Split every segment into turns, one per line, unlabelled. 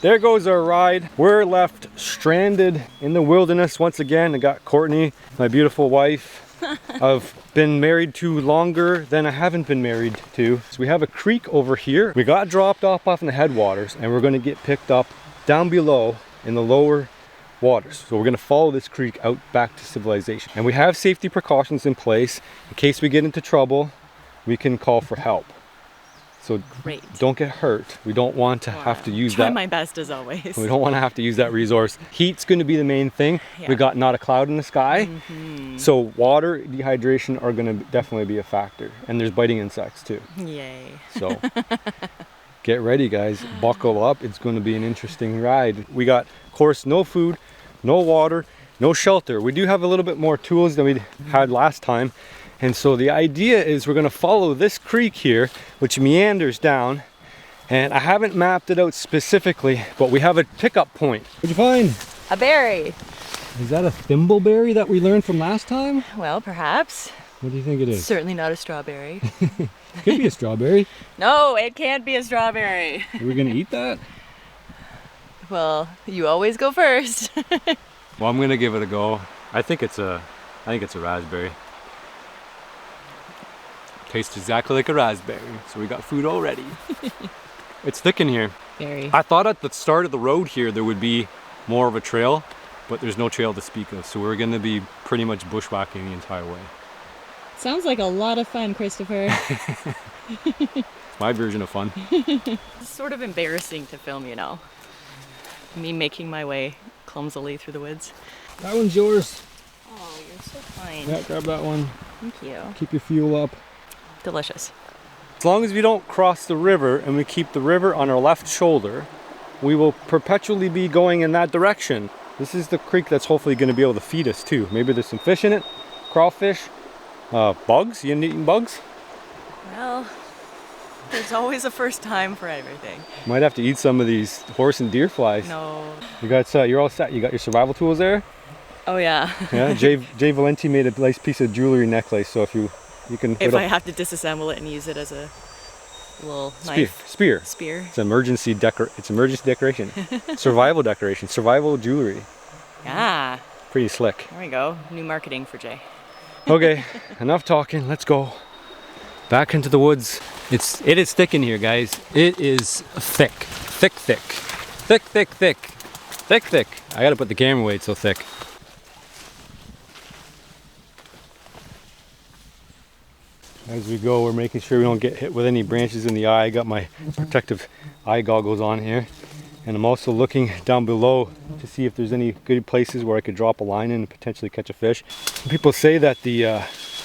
there goes our ride. We're left stranded in the wilderness once again. I got Courtney, my beautiful wife. I've been married to longer than I haven't been married to. So we have a creek over here. We got dropped off in the headwaters and we're gonna get picked up down below in the lower waters. So we're gonna follow this creek out back to civilization. And we have safety precautions in place. In case we get into trouble, we can call for help. So
great.
Don't get hurt. We don't want to have to use that.
Try my best as always.
We don't want to have to use that resource. Heat's going to be the main thing.
Yeah.
We got not a cloud in the sky. So water, dehydration are going to definitely be a factor. And there's biting insects too.
Yay.
So get ready, guys. Buckle up. It's going to be an interesting ride. We got, of course, no food, no water, no shelter. We do have a little bit more tools than we had last time. And so the idea is we're gonna follow this creek here, which meanders down. And I haven't mapped it out specifically, but we have a pickup point. What'd you find?
A berry.
Is that a thimbleberry that we learned from last time?
Well, perhaps.
What do you think it is?
Certainly not a strawberry.
Could be a strawberry.
No, it can't be a strawberry.
Are we gonna eat that?
Well, you always go first.
Well, I'm gonna give it a go. I think it's a raspberry. Tastes exactly like a raspberry, so we got food already. It's thick in here.
Very.
I thought at the start of the road here there would be more of a trail, but there's no trail to speak of, so we're gonna be pretty much bushwhacking the entire way.
Sounds like a lot of fun, Christopher.
My version of fun.
It's sort of embarrassing to film, you know. Me making my way clumsily through the woods.
That one's yours.
Oh, you're so kind.
Yeah, grab that one.
Thank you.
Keep your fuel up.
Delicious.
As long as we don't cross the river and we keep the river on our left shoulder, we will perpetually be going in that direction. This is the creek that's hopefully going to be able to feed us too. Maybe there's some fish in it, crawfish, bugs. You eating bugs?
Well, there's always a first time for everything.
Might have to eat some of these horse and deer flies.
No.
You got, you're all set. You got your survival tools there?
Oh yeah.
Yeah, Jay Valenti made a nice piece of jewelry necklace, so if you can...
If I have to disassemble it and use it as a little knife.
Spear.
It's
emergency decoration. Survival decoration. Survival jewelry.
Yeah.
Pretty slick.
There we go. New marketing for Jay.
Okay, enough talking. Let's go back into the woods. It is thick in here, guys. It is thick. Thick. I gotta put the camera away, it's so thick. As we go, we're making sure we don't get hit with any branches in the eye. I got my protective eye goggles on here. And I'm also looking down below to see if there's any good places where I could drop a line in and potentially catch a fish. People say that the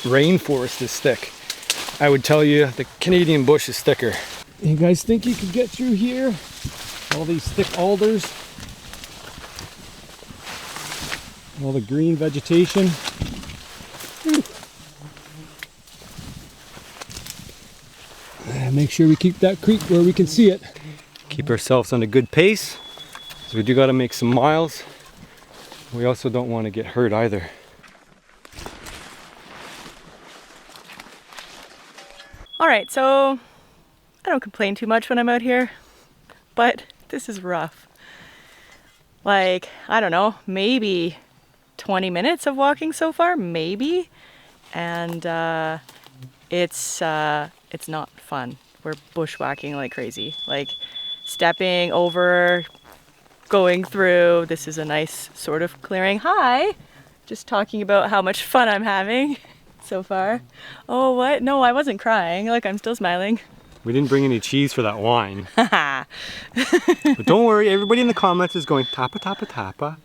rainforest is thick. I would tell you the Canadian bush is thicker. You guys think you could get through here? All these thick alders. All the green vegetation. Make sure we keep that creek where we can see it. Keep ourselves on a good pace, because we do got to make some miles. We also don't want to get hurt either.
All right, so I don't complain too much when I'm out here, but this is rough. Like, I don't know, maybe 20 minutes of walking so far, maybe, and it's not fun. We're bushwhacking like crazy, like stepping over, going through. This is a nice sort of clearing. Hi, just talking about how much fun I'm having so far. Oh, what? No, I wasn't crying. Look, I'm still smiling.
We didn't bring any cheese for that wine. But don't worry, everybody in the comments is going, tappa, tappa, tappa.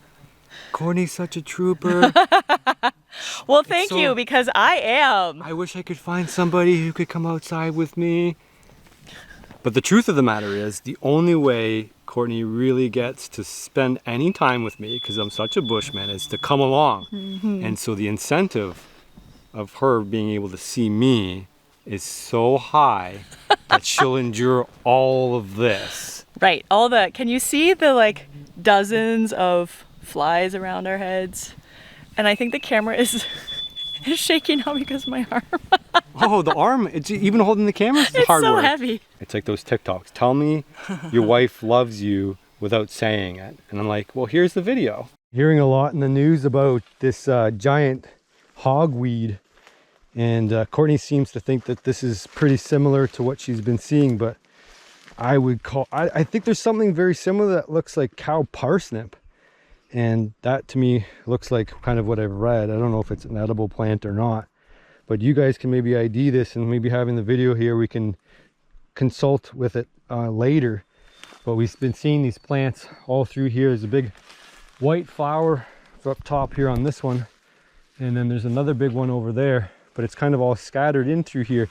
Courtney's such a trooper.
Well, thank you, because I am.
I wish I could find somebody who could come outside with me. But the truth of the matter is, the only way Courtney really gets to spend any time with me, because I'm such a bushman, is to come along. Mm-hmm. And so the incentive of her being able to see me is so high that she'll endure all of this.
Right, all the, can you see the like dozens of flies around our heads? And I think the camera is shaking now because of my arm.
Oh, the arm, it's even holding the camera is hard work.
It's so heavy.
It's like those TikToks. Tell me your wife loves you without saying it. And I'm like, well, here's the video. Hearing a lot in the news about this giant hogweed, and Courtney seems to think that this is pretty similar to what she's been seeing, but I think there's something very similar that looks like cow parsnip, and that to me looks like kind of what I've read. I don't know if it's an edible plant or not, but you guys can maybe ID this, and maybe having the video here we can consult with it later. But we've been seeing these plants all through here. There's a big white flower up top here on this one, and then there's another big one over there, but it's kind of all scattered in through here.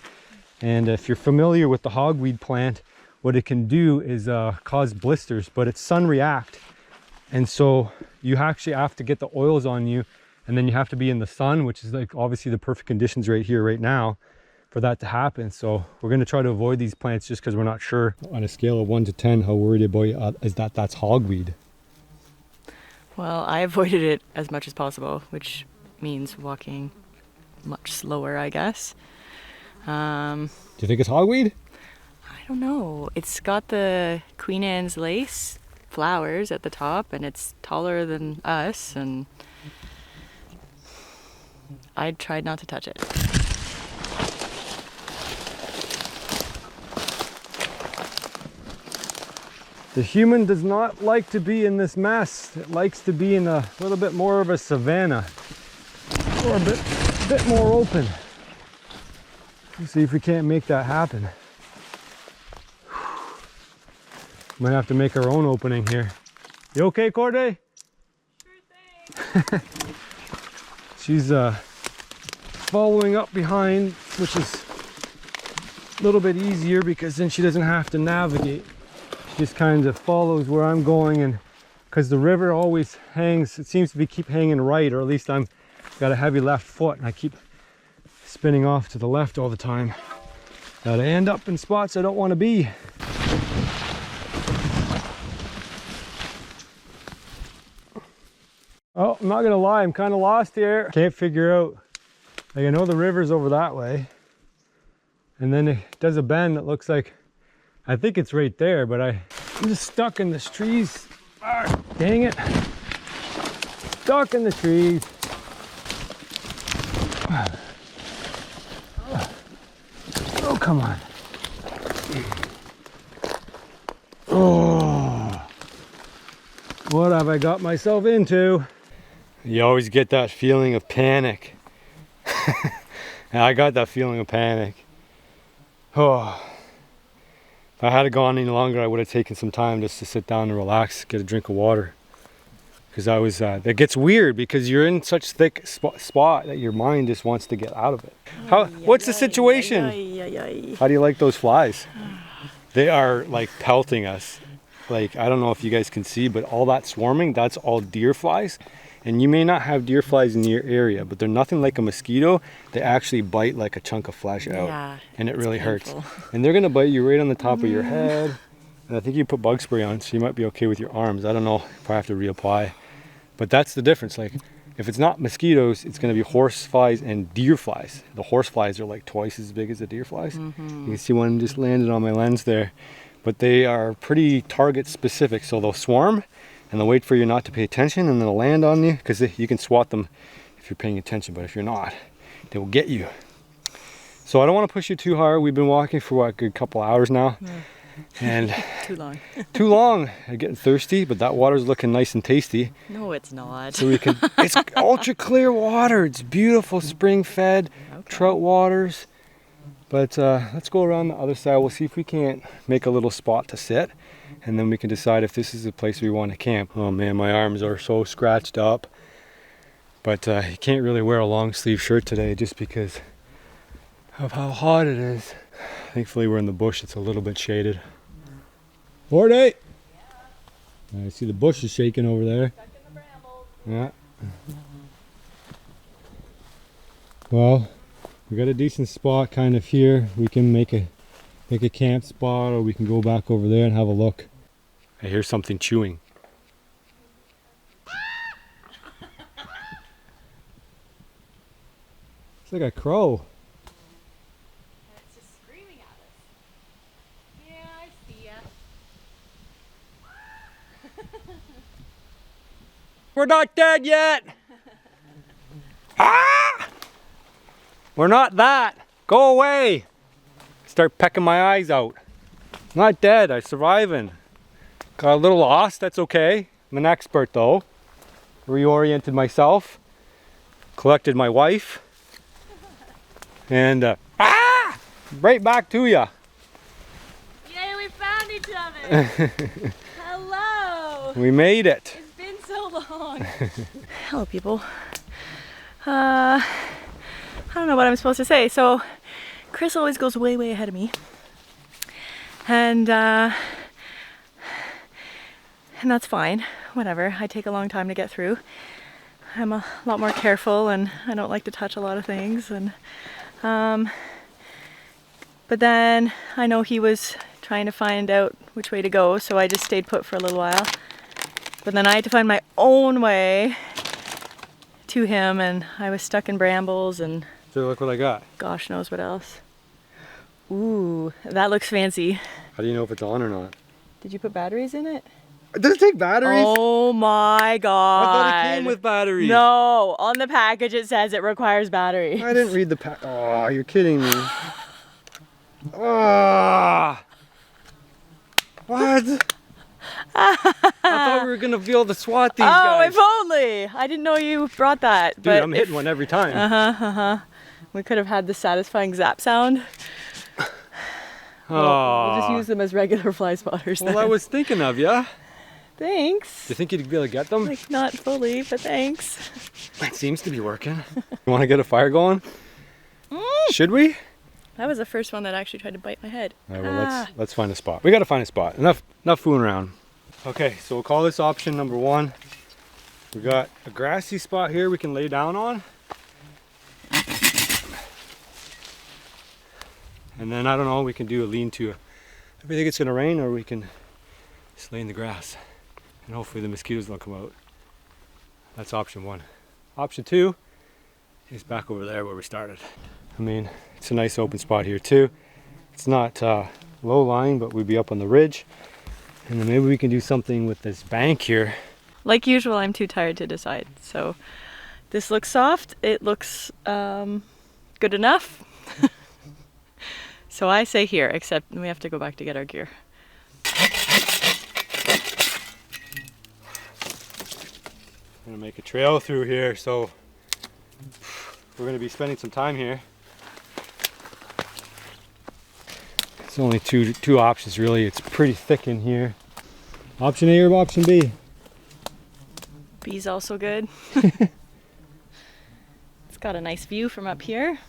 And if you're familiar with the hogweed plant, what it can do is cause blisters, but it's sun react, and so you actually have to get the oils on you, and then you have to be in the sun, which is like obviously the perfect conditions right here right now for that to happen. So we're going to try to avoid these plants just because we're not sure on a scale of 1 to 10 how worried about is that's hogweed.
Well, I avoided it as much as possible, which means walking much slower, I guess.
Do you think it's hogweed?
I don't know. It's got the Queen Anne's lace flowers at the top, and it's taller than us, and I tried not to touch it.
The human does not like to be in this mess. It likes to be in a little bit more of a savanna, or a bit more open. Let's see if we can't make that happen. Might have to make our own opening here. You okay, Corday?
Sure thing.
She's following up behind, which is a little bit easier because then she doesn't have to navigate. She just kind of follows where I'm going, and because the river always hangs, it seems to be keep hanging right, or at least I'm got a heavy left foot and I keep spinning off to the left all the time. Gotta end up in spots I don't want to be. Oh, I'm not gonna lie, I'm kind of lost here. Can't figure out, like, I know the river's over that way, and then it does a bend that looks like, I think it's right there, but I'm just stuck in this trees. Ah, dang it. Stuck in the trees. Oh, come on. Oh, what have I got myself into? You always get that feeling of panic. And I got that feeling of panic. Oh, if I had gone any longer, I would have taken some time just to sit down and relax, get a drink of water. Because I was, it gets weird because you're in such thick spot that your mind just wants to get out of it. What's the situation? How do you like those flies? They are like pelting us. Like, I don't know if you guys can see, but all that swarming, that's all deer flies. And you may not have deer flies in your area, but they're nothing like a mosquito. They actually bite like a chunk of flesh out,
Yeah,
and it really
painful.
hurts. And they're gonna bite you right on the top of your head. And I think you put bug spray on, so you might be okay with your arms. I don't know if I have to reapply, but that's the difference. Like, if it's not mosquitoes, it's gonna be horse flies and deer flies. The horse flies are like twice as big as the deer flies. You can see one just landed on my lens there, but they are pretty target specific. So they'll swarm, and they'll wait for you not to pay attention, and they'll land on you, because you can swat them if you're paying attention, but if you're not, they will get you. So I don't want to push you too hard. We've been walking for what, a good couple hours now.
Yeah.
And
Too long.
too long. I'm getting thirsty, but that water's looking nice and tasty.
No, it's not.
So we can, it's ultra clear water. It's beautiful, spring fed, trout waters. But let's go around the other side. We'll see if we can't make a little spot to sit, and then we can decide if this is the place we want to camp. Oh man, my arms are so scratched up. But you can't really wear a long sleeve shirt today just because of how hot it is. Thankfully we're in the bush, it's a little bit shaded. Forty! I see the bush is shaking over there.
Stuck in the brambles.
Yeah. Well, we got a decent spot kind of here. We can make a camp spot, or we can go back over there and have a look. I hear something chewing. It's like a crow.
It's just screaming at us. Yeah, I see ya.
We're not dead yet. Ah! We're not that. Go away. Start pecking my eyes out. Not dead, I'm surviving. Got a little lost, that's okay. I'm an expert though. Reoriented myself. Collected my wife. And right back to ya.
Yay, we found each other. Hello.
We made it.
It's been so long. Hello, people. I don't know what I'm supposed to say. So, Chris always goes way, way ahead of me. And that's fine. Whatever. I take a long time to get through. I'm a lot more careful and I don't like to touch a lot of things. And but then I know he was trying to find out which way to go, so I just stayed put for a little while. But then I had to find my own way to him, and I was stuck in brambles and
So look what I got.
gosh knows what else. Ooh, that looks fancy.
How do you know if it's on or not?
Did you put batteries in it?
Does it take batteries?
Oh my god.
I thought it came with batteries.
No, on the package it says it requires batteries.
I didn't read the pack. Oh, you're kidding me. Ah! What? I thought we were gonna be able to swat these guys.
If only! I didn't know you brought that.
Dude,
but
I'm hitting one every time.
we could have had the satisfying zap sound. We'll just use them as regular fly spotters then.
Well, I was thinking of ya.
Thanks.
Do you think you'd be able to get them?
Like, not fully, but thanks.
It seems to be working. You want to get a fire going? Should we?
That was the first one that actually tried to bite my head.
All right, well, let's find a spot. We got to find a spot. Enough fooling around. Okay, so we'll call this option number 1. We got a grassy spot here we can lay down on. And then, I don't know, we can do a lean-to. If we think it's going to rain, or we can just lay in the grass. And hopefully the mosquitoes don't come out. That's option 1. Option 2 is back over there where we started. I mean, it's a nice open spot here too. It's not low-lying, but we'd be up on the ridge. And then maybe we can do something with this bank here.
Like usual, I'm too tired to decide. So this looks soft. It looks good enough. So I say here, except we have to go back to get our gear.
I'm gonna make a trail through here, so we're gonna be spending some time here. It's only two options really. It's pretty thick in here. Option A or option B?
B's also good. It's got a nice view from up here.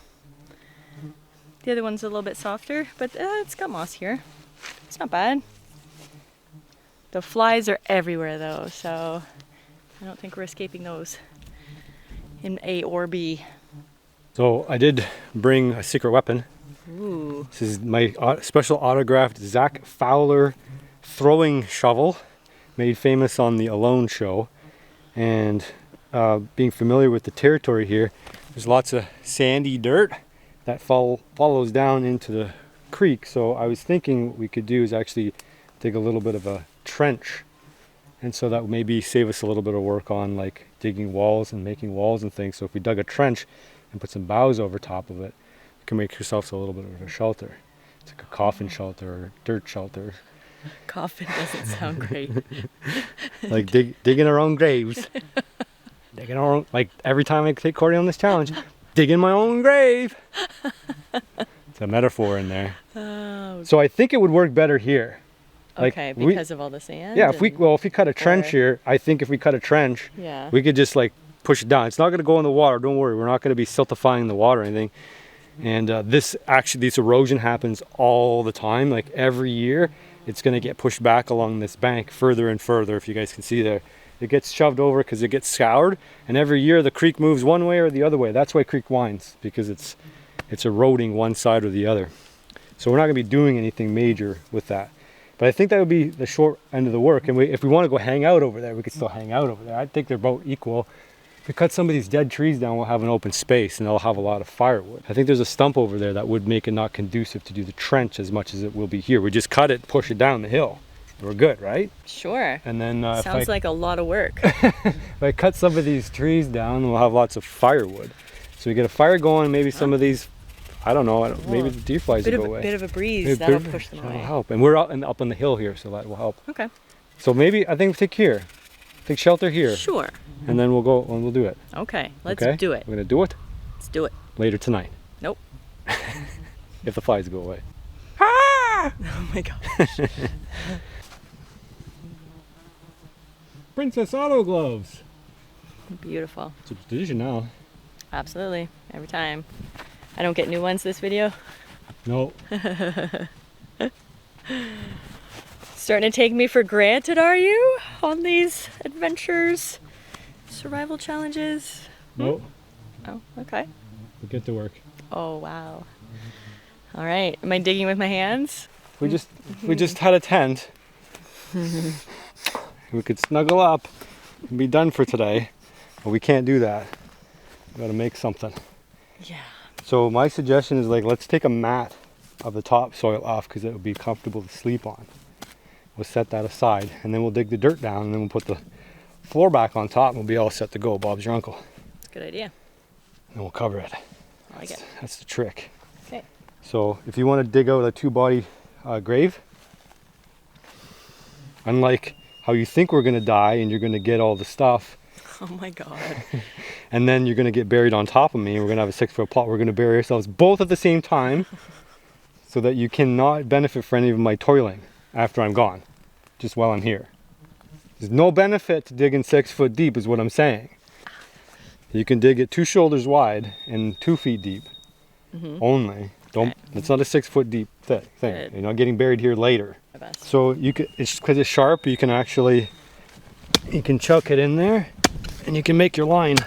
The other one's a little bit softer, but it's got moss here. It's not bad. The flies are everywhere though, so I don't think we're escaping those in A or B.
So I did bring a secret weapon.
Ooh.
This is my special autographed Zach Fowler throwing shovel, made famous on the Alone show. And being familiar with the territory here, there's lots of sandy dirt that follows down into the creek. So I was thinking what we could do is actually dig a little bit of a trench. And so that would maybe save us a little bit of work on like digging walls and making walls and things. So if we dug a trench and put some boughs over top of it, you can make yourself a little bit of a shelter. It's like a coffin shelter or dirt shelter.
Coffin doesn't sound great.
Like digging our own graves. Digging our own, like every time I take Courtney on this challenge, digging my own grave. It's a metaphor in there.
Oh,
So I think it would work better here. Like
okay, because of all the sand?
Yeah, if we cut a trench here, I think if we cut a trench,
yeah,
we could just like push it down. It's not going to go in the water. Don't worry. We're not going to be siltifying the water or anything. And this erosion happens all the time. Like every year, it's going to get pushed back along this bank further and further. If you guys can see there, it gets shoved over because it gets scoured. And every year the creek moves one way or the other way. That's why creek winds, because it's eroding one side or the other. So we're not going to be doing anything major with that. But I think that would be the short end of the work. And if we want to go hang out over there, we could still hang out over there. I think they're both equal. If we cut some of these dead trees down, we'll have an open space and they'll have a lot of firewood. I think there's a stump over there that would make it not conducive to do the trench as much as it will be here. We just cut it, push it down the hill. we're good, right?
Sure.
And then
Sounds like a lot of work.
if I cut some of these trees down, we'll have lots of firewood. So we get a fire going, maybe some of these, I don't know, maybe the deer flies will go away.
Bit of a breeze, that'll push them away.
That'll help. And we're up on the hill here, so that will help.
Okay.
So maybe, I think take shelter here.
Sure.
And then we'll go and we'll do it.
Okay, let's do it.
We're gonna do it
Let's do it.
later tonight.
Nope.
If the flies go away.
Oh my gosh.
Princess Auto Gloves.
Beautiful.
It's a tradition now.
Absolutely. Every time. I don't get new ones this video.
No.
Starting to take me for granted, are you? On these adventures, survival challenges?
No.
Oh, okay.
We'll get to work.
Oh, wow. All right. Am I digging with my hands?
We just had a tent. We could snuggle up and be done for today, but we can't do that. We gotta make something.
Yeah.
So my suggestion is let's take a mat of the topsoil off because it would be comfortable to sleep on. We'll set that aside and then we'll dig the dirt down and then we'll put the floor back on top and we'll be all set to go. Bob's your uncle.
That's a good idea.
And we'll cover it.
I like it.
That's the trick.
Okay.
So if you want to dig out a 2-body grave, unlike how you think we're going to die and you're going to get all the stuff,
Oh my God.
and then you're going to get buried on top of me and we're going to have a 6-foot plot, we're going to bury ourselves both at the same time so that you cannot benefit from any of my toiling after I'm gone, just while I'm here. There's no benefit to digging 6 foot deep is what I'm saying. You can dig it 2 shoulders wide and 2 feet deep only. It's not a 6 foot deep thing.
Good.
You're not getting buried here later.
My best.
So it's because it's sharp, you can chuck it in there and you can make your line.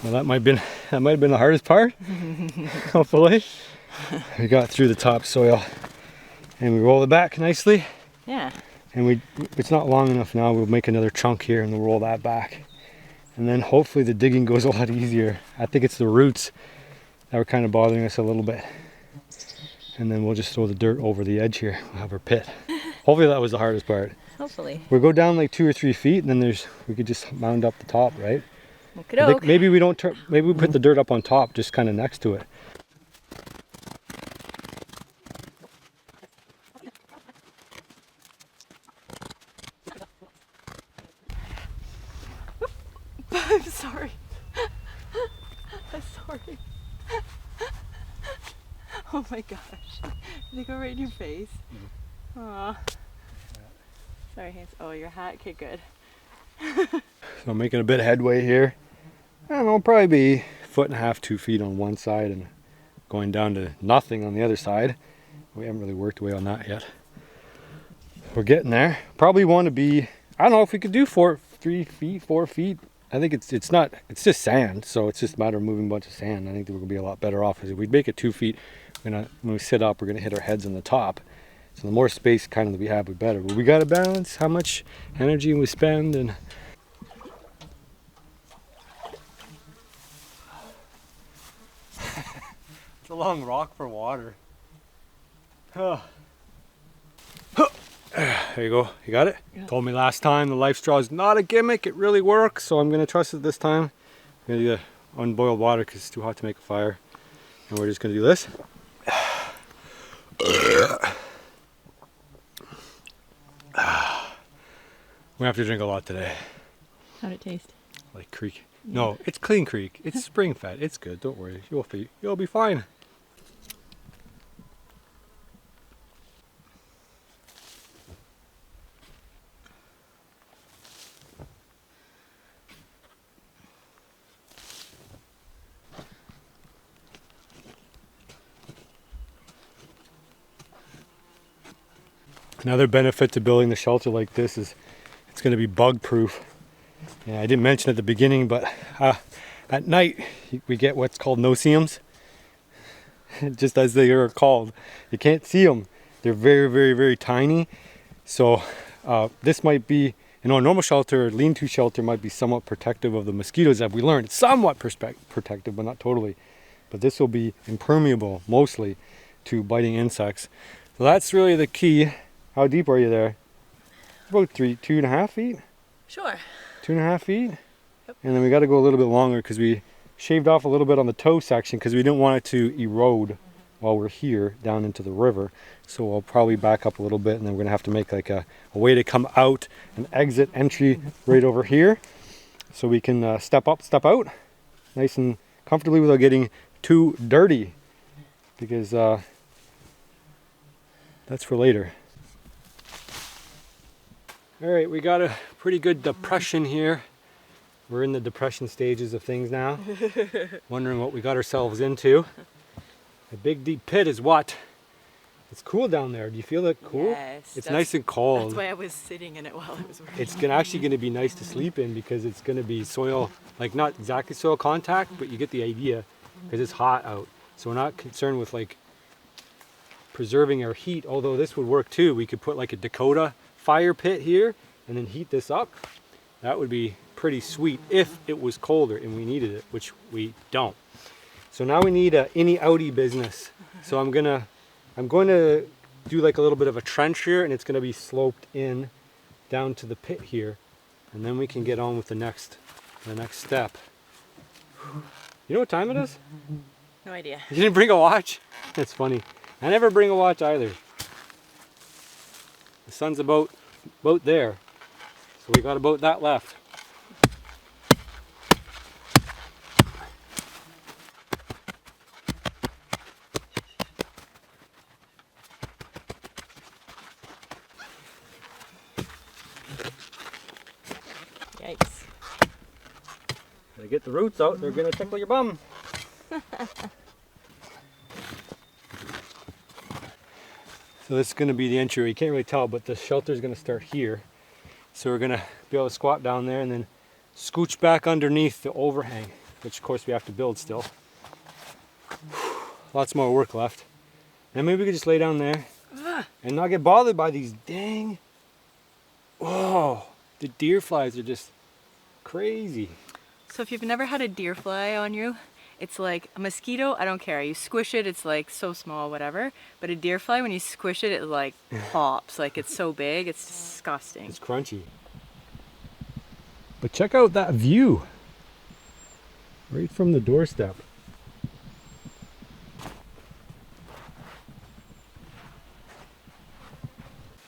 Well, that might have been the hardest part. Hopefully. We got through the topsoil and we roll it back nicely.
Yeah.
And it's not long enough now, we'll make another chunk here and we'll roll that back. And then hopefully the digging goes a lot easier. I think it's the roots that were kind of bothering us a little bit. And then we'll just throw the dirt over the edge here. We'll have our pit. Hopefully that was the hardest part.
Hopefully.
We'll go down 2 or 3 feet and then we could just mound up the top, right? I think maybe we put the dirt up on top, just kind of next to it.
I'm sorry. I'm sorry. Oh my gosh. Did it go right in your face? Aw. Sorry, hands. Oh, your hat. Okay, good.
So I'm making a bit of headway here. I don't know, probably be 1.5 feet, 2 feet on one side and going down to nothing on the other side. We haven't really worked away on that yet. We're getting there. Probably want to be, I don't know if we could do 3 feet, 4 feet. I think it's just sand, so it's just a matter of moving a bunch of sand. I think that we're gonna be a lot better off. If we make it 2 feet, when we sit up, we're gonna hit our heads on the top. So the more space kind of that we have, the better. But we gotta balance how much energy we spend and. It's a long rock for water. There you go. You got it? Yeah. Told me last time the life straw is not a gimmick. It really works. So I'm going to trust it this time. I'm going to do the unboiled water because it's too hot to make a fire. And we're just going to do this. We have to drink a lot today.
How'd it taste?
Like creek. No, it's clean creek. It's spring fed. It's good. Don't worry. You'll be fine. Another benefit to building the shelter like this is it's going to be bug proof. Yeah, I didn't mention at the beginning, but at night we get what's called no-see-ums, just as they are called. You can't see them. They're very, very, very tiny. So this might be, a normal shelter, lean-to shelter might be somewhat protective of the mosquitoes, as we learned. It's somewhat protective, but not totally. but this will be impermeable mostly to biting insects. So that's really the key. How deep are you there? About 2.5 feet?
Sure.
2.5 feet?
Yep.
And then we got to go a little bit longer because we shaved off a little bit on the toe section because we didn't want it to erode while we're here down into the river. So I'll probably back up a little bit, and then we're gonna have to make like a way to come out, an exit entry right over here, so we can step up, step out nice and comfortably without getting too dirty, because that's for later. All right, we got a pretty good depression here. We're in the depression stages of things now. Wondering what we got ourselves into. A big deep pit is what? It's cool down there. Do you feel it cool?
Yes.
It's nice and cold.
That's why I was sitting in it while I was working.
It's actually going to be nice to sleep in because it's going to be soil, like not exactly soil contact, but you get the idea because it's hot out. So we're not concerned with like preserving our heat, although this would work too. We could put like a Dakota fire pit here and then heat this up. That would be pretty sweet if it was colder and we needed it, which we don't. So now we need a innie outie business. So I'm going to do like a little bit of a trench here, and it's going to be sloped in down to the pit here, and then we can get on with the next step. You know what time it is?
No idea.
You didn't bring a watch? That's funny. I never bring a watch either. The sun's about there, so we got about that left.
Yikes.
Gotta get the roots out, they're gonna tickle your bum. So this is gonna be the entry. You can't really tell, but the shelter's gonna start here. So we're gonna be able to squat down there and then scooch back underneath the overhang, which of course we have to build still. Lots more work left. And maybe we could just lay down there and not get bothered by these dang, whoa, the deer flies are just crazy.
So if you've never had a deer fly on you, it's like a mosquito, I don't care. You squish it, it's like so small, whatever. But a deer fly, when you squish it, it like pops. Like it's so big, it's disgusting.
It's crunchy. But check out that view. Right from the doorstep.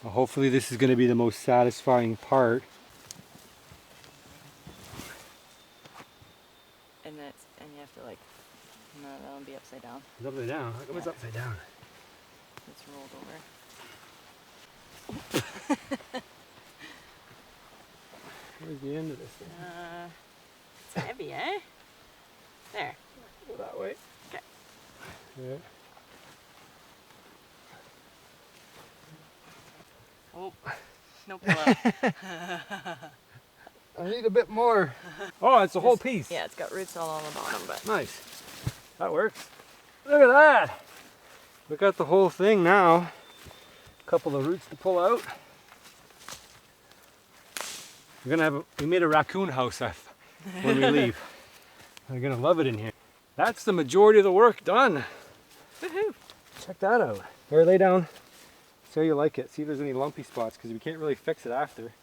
Well, hopefully this is going to be the most satisfying part.
And you have to like, no, that one be upside down.
It's upside down. How come it's upside down?
It's rolled over.
Where's the end of this thing?
It's heavy, eh? There.
Go that way.
Okay.
Yeah.
Oh, no pull-up.
I need a bit more. Oh, it's a whole piece.
Yeah, it's got roots all on the bottom, but
Nice. That works. Look at that. We got the whole thing now. A couple of roots to pull out. We made a raccoon house when we leave. They're gonna love it in here. That's the majority of the work done.
woohoo!
Check that out. Or lay down. See how you like it. See if there's any lumpy spots because we can't really fix it after.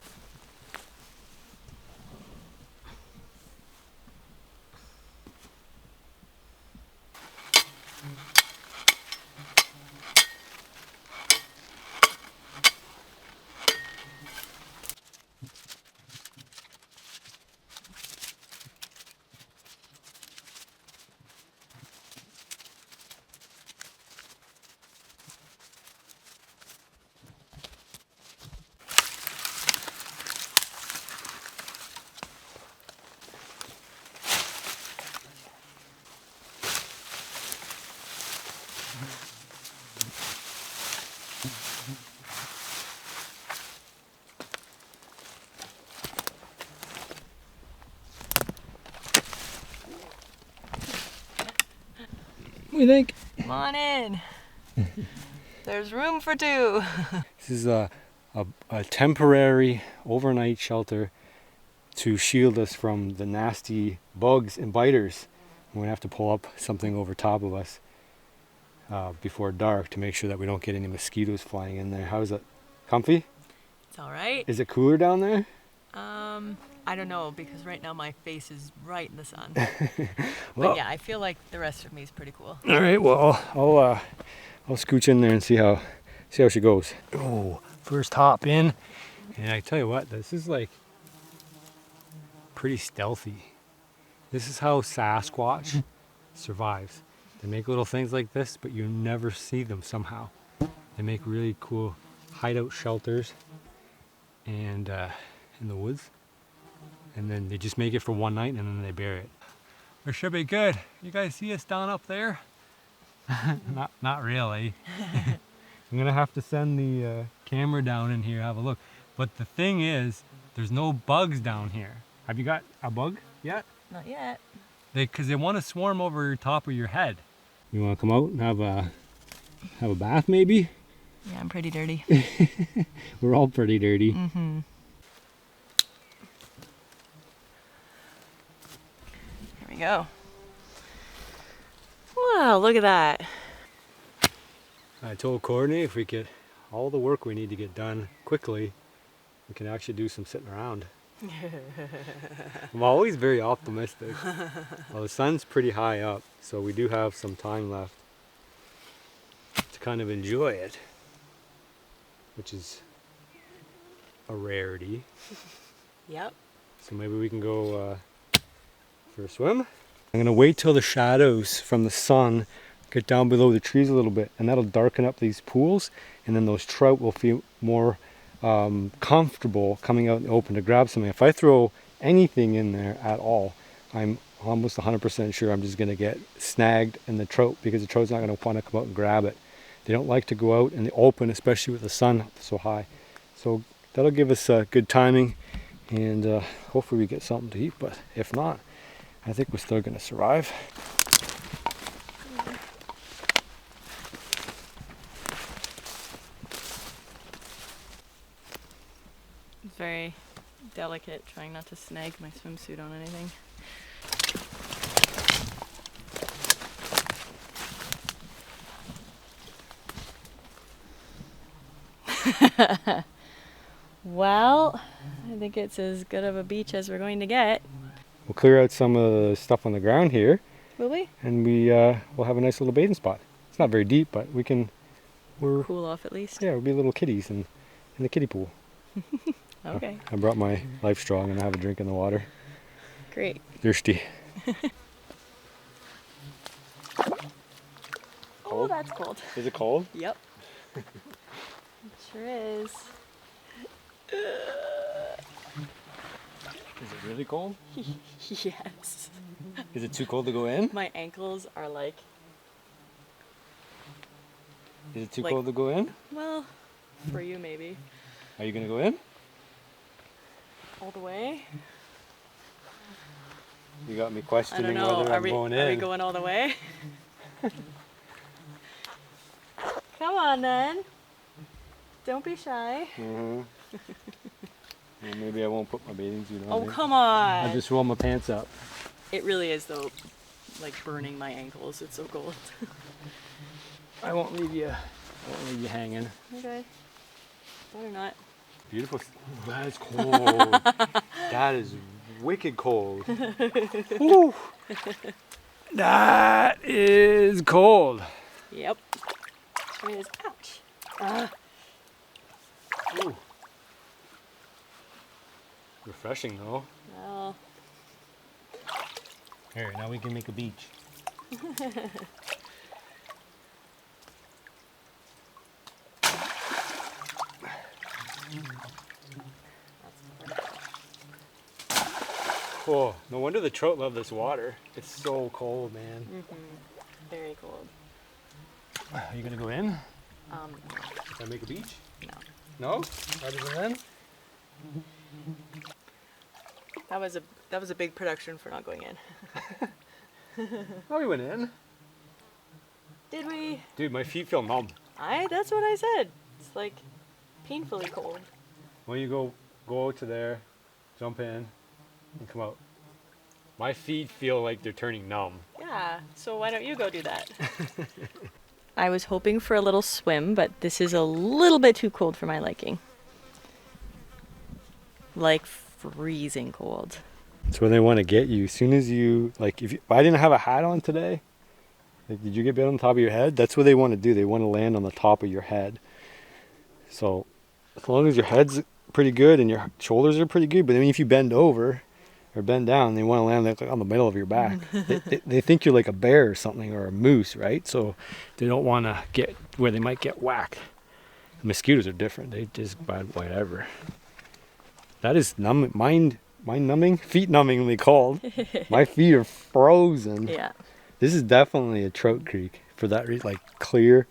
What do you think?
Come on in. There's room for two.
This is a temporary overnight shelter to shield us from the nasty bugs and biters We're gonna have to pull up something over top of us before dark to make sure that we don't get any mosquitoes flying in there. How is it? Comfy?
It's all right.
Is it cooler down there?
I don't know, because right now my face is right in the sun.
Well,
But yeah, I feel like the rest of me is pretty cool.
all right. Well, I'll scooch in there and see how she goes. Oh, first hop in, and I tell you what, this is like pretty stealthy. This is how Sasquatch survives. They make little things like this, but you never see them somehow. They make really cool hideout shelters and in the woods, and then they just make it for one night and then they bury it. We should be good. You guys see us down up there? Not really. I'm gonna have to send the camera down in here, have a look. But the thing is, there's no bugs down here. Have you got a bug yet?
Not yet.
Because they want to swarm over top of your head. You want to come out and have a bath maybe?
Yeah, I'm pretty dirty.
We're all pretty dirty.
Mm-hmm. Here we go. Wow, look at that.
I told Courtney if we get all the work we need to get done quickly, we can actually do some sitting around. I'm always very optimistic. Well, the sun's pretty high up, so we do have some time left to kind of enjoy it, which is a rarity.
Yep.
So maybe we can go for a swim. I'm gonna wait till the shadows from the sun get down below the trees a little bit, and that'll darken up these pools, and then those trout will feel more comfortable coming out in the open to grab something. If I throw anything in there at all, I'm almost 100% sure I'm just gonna get snagged in the trout, because the trout's not gonna want to come out and grab it. They don't like to go out in the open, especially with the sun up so high. So that'll give us good timing, and hopefully we get something to eat, but if not, I think we're still gonna survive.
It's very delicate, trying not to snag my swimsuit on anything. Well, I think it's as good of a beach as we're going to get.
We'll clear out some of the stuff on the ground here,
Will we?
and we'll have a nice little bathing spot. It's not very deep, but we're
Cool off at least.
yeah, we'll be little kitties in the kiddie pool.
Okay.
I brought my life straw. I'm gonna have a drink in the water.
Great.
Thirsty.
Oh, that's cold.
Is it cold?
Yep. It sure is.
Is it really cold?
Yes.
Is it too cold to go in?
My ankles are like,
Is it too
Like-
cold to go in?
well, for you maybe.
Are you gonna go in?
All the way?
You got me
I don't
questioning
know.
whether I'm going in.
Are we going all the way? Come on then. Don't be shy.
Well, maybe I won't put my bathing suit on.
Oh,
then.
come on.
I'll just roll my pants up.
It really is though, like burning my ankles. It's so cold.
I won't leave you hanging.
Okay. Better not.
Beautiful. Oh, that is cold. That is wicked cold. Woo. That is cold.
Yep. Sure is. Ouch. Ah.
Ooh. Refreshing though.
Well,
Here, now we can make a beach. Oh, no wonder the trout love this water. It's so cold, man.
very cold.
Are you gonna go in? Can I make a beach?
No.
No? Rather than then?
That was a big production for not going in.
Oh, we went in.
Did we?
Dude, my feet feel numb.
That's what I said. It's like painfully cold.
When you go out to there, jump in, and come out. My feet feel like they're turning numb.
Yeah, Yeah, so why don't you go do that? I was hoping for a little swim, but this is a little bit too cold for my liking. Like freezing cold.
That's where they want to get you. As soon as you, like, if I didn't have a hat on today, like, did you get bit on the top of your head? That's what they want to do. They want to land on the top of your head. So as long as your head's pretty good and your shoulders are pretty good, but I mean, if you bend over or bend down, they want to land like on the middle of your back. They think you're like a bear or something, or a moose, right? So they don't want to get where they might get whacked. Mosquitoes are different. They just bite whatever. That is mind numbing, feet numbingly called. My feet are frozen.
Yeah.
This is definitely a trout creek for that reason, like clear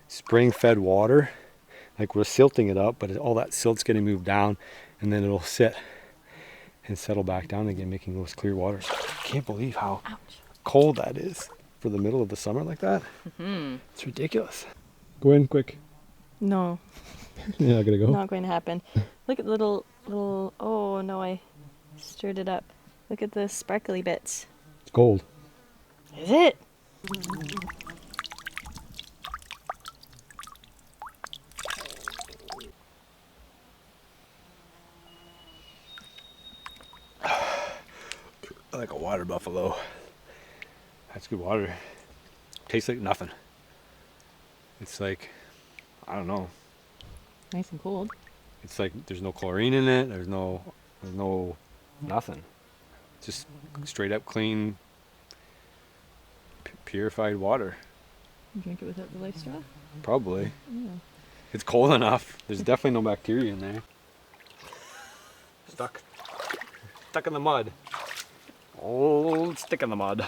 spring fed water. Like, we're silting it up, but all that silt's getting moved down, and then it'll sit and settle back down again, making those clear waters. I can't believe how cold that is for the middle of the summer like that. It's ridiculous. Go in quick.
No.
You're not gonna go?
Not going to happen. Look at the little, oh no, I stirred it up. Look at the sparkly bits.
It's gold.
Is it?
Like a water buffalo. That's good water. Tastes like nothing. It's like, I don't know.
Nice and cold.
It's like there's no chlorine in it. There's no nothing. Just straight up clean, purified water.
You drink it without the life straw?
Probably.
Yeah.
It's cold enough. There's definitely no bacteria in there. Stuck in the mud. Old stick in the mud.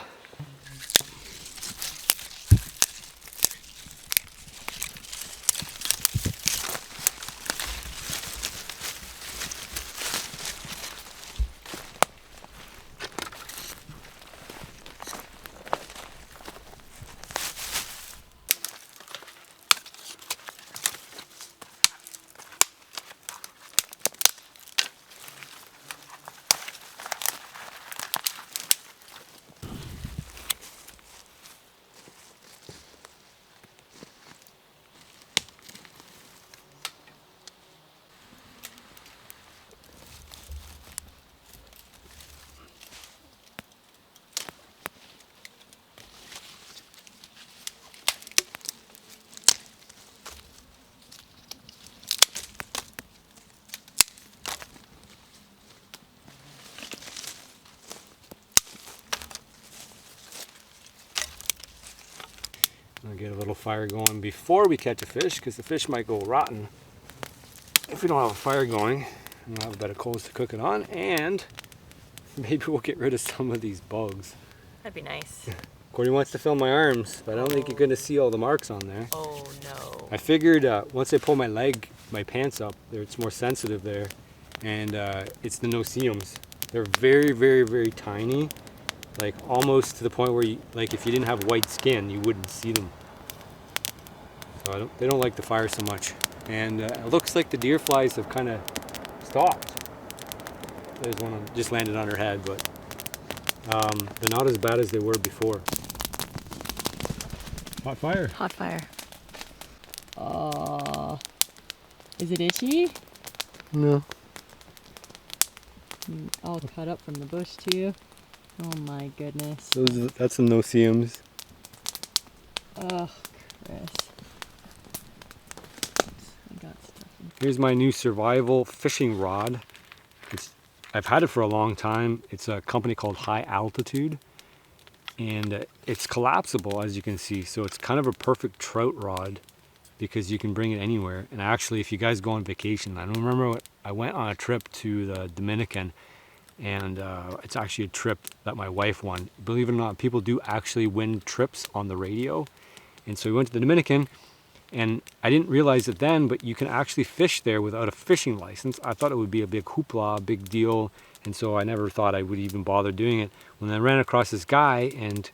I'll get a little fire going before we catch a fish, because the fish might go rotten if we don't have a fire going. And we'll have a bed of coals to cook it on, and maybe we'll get rid of some of these bugs.
That'd be nice.
Corey wants to film my arms, but I don't think you're going to see all the marks on there.
Oh no.
I figured once I pull my pants up, it's more sensitive there, and it's the no-see-ums. They're very, very, very tiny, like almost to the point where like if you didn't have white skin, you wouldn't see them. So they don't like the fire so much, and it looks like the deer flies have kind of stopped. There's one just landed on her head, but they're not as bad as they were before. Hot fire.
Hot fire. Is it itchy?
No.
All cut up from the bush too. Oh my goodness.
That's the no-see-ums.
Oh, Chris. I got stuff in.
Here's my new survival fishing rod. I've had it for a long time. It's a company called High Altitude, and it's collapsible, as you can see. So it's kind of a perfect trout rod because you can bring it anywhere. And actually, if you guys go on vacation, I don't remember I went on a trip to the Dominican, and it's actually a trip that my wife won. Believe it or not, people do actually win trips on the radio. And so we went to the Dominican, and I didn't realize it then, but you can actually fish there without a fishing license. I thought it would be a big hoopla, big deal, and so I never thought I would even bother doing it. When I ran across this guy, and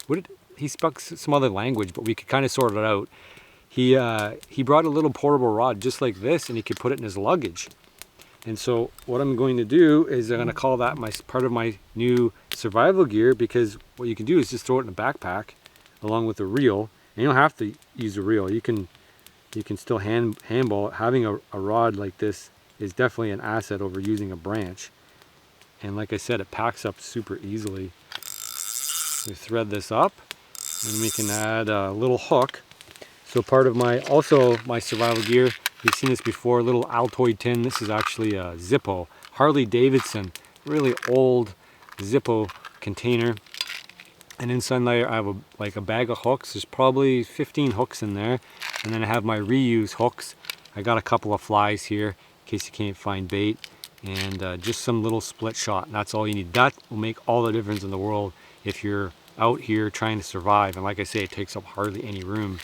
he spoke some other language, but we could kind of sort it out. He brought a little portable rod just like this, and he could put it in his luggage. And so what I'm going to do is I'm going to call that part of my new survival gear, because what you can do is just throw it in a backpack along with a reel. And you don't have to use a reel. You can still handball it. Having a rod like this is definitely an asset over using a branch. And like I said, it packs up super easily. We thread this up and we can add a little hook. So part of my survival gear, you've seen this before, a little Altoid tin. This is actually a Zippo, Harley Davidson, really old Zippo container. And inside there I have like a bag of hooks. There's probably 15 hooks in there. And then I have my reuse hooks. I got a couple of flies here in case you can't find bait. And just some little split shot. And that's all you need. That will make all the difference in the world if you're out here trying to survive. And like I say, it takes up hardly any room.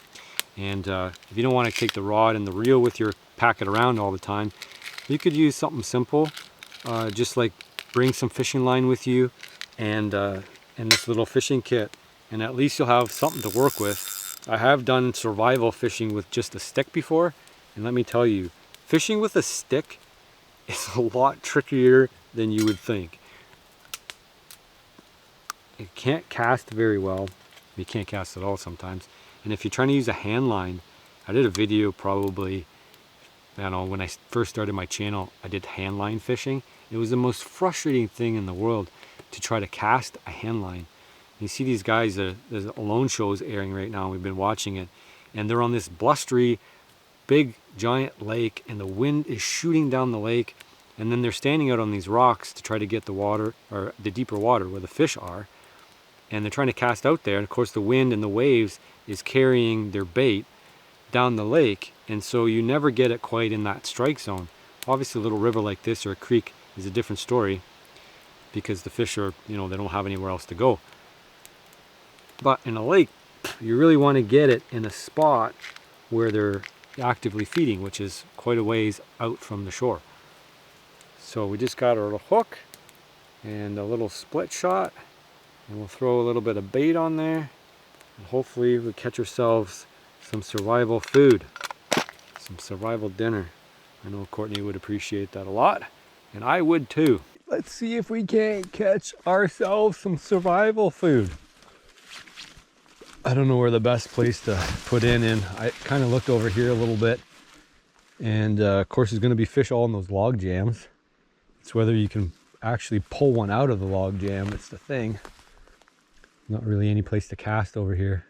And if you don't want to take the rod and the reel with your pack it around all the time, you could use something simple, just like bring some fishing line with you and this little fishing kit, and at least you'll have something to work with. I have done survival fishing with just a stick before, and let me tell you, fishing with a stick is a lot trickier than you would think. You can't cast very well. You can't cast at all sometimes. And if you're trying to use a hand line, I did a video probably, I don't know, when I first started my channel, I did hand line fishing. It was the most frustrating thing in the world to try to cast a hand line. You see these guys, there's Alone shows airing right now, we've been watching it, and they're on this blustery, big, giant lake, and the wind is shooting down the lake, and then they're standing out on these rocks to try to get the water, or the deeper water where the fish are, and they're trying to cast out there, and of course the wind and the waves is carrying their bait down the lake, and so you never get it quite in that strike zone. Obviously a little river like this or a creek is a different story because the fish are, they don't have anywhere else to go. But in a lake, you really want to get it in a spot where they're actively feeding, which is quite a ways out from the shore. So we just got our little hook and a little split shot, and we'll throw a little bit of bait on there, and hopefully we'll catch ourselves some survival food, some survival dinner. I know Courtney would appreciate that a lot, and I would too. Let's see if we can't catch ourselves some survival food. I don't know where the best place to put in. I kind of looked over here a little bit, and of course there's going to be fish all in those log jams. It's whether you can actually pull one out of the log jam, it's the thing. Not really any place to cast over here.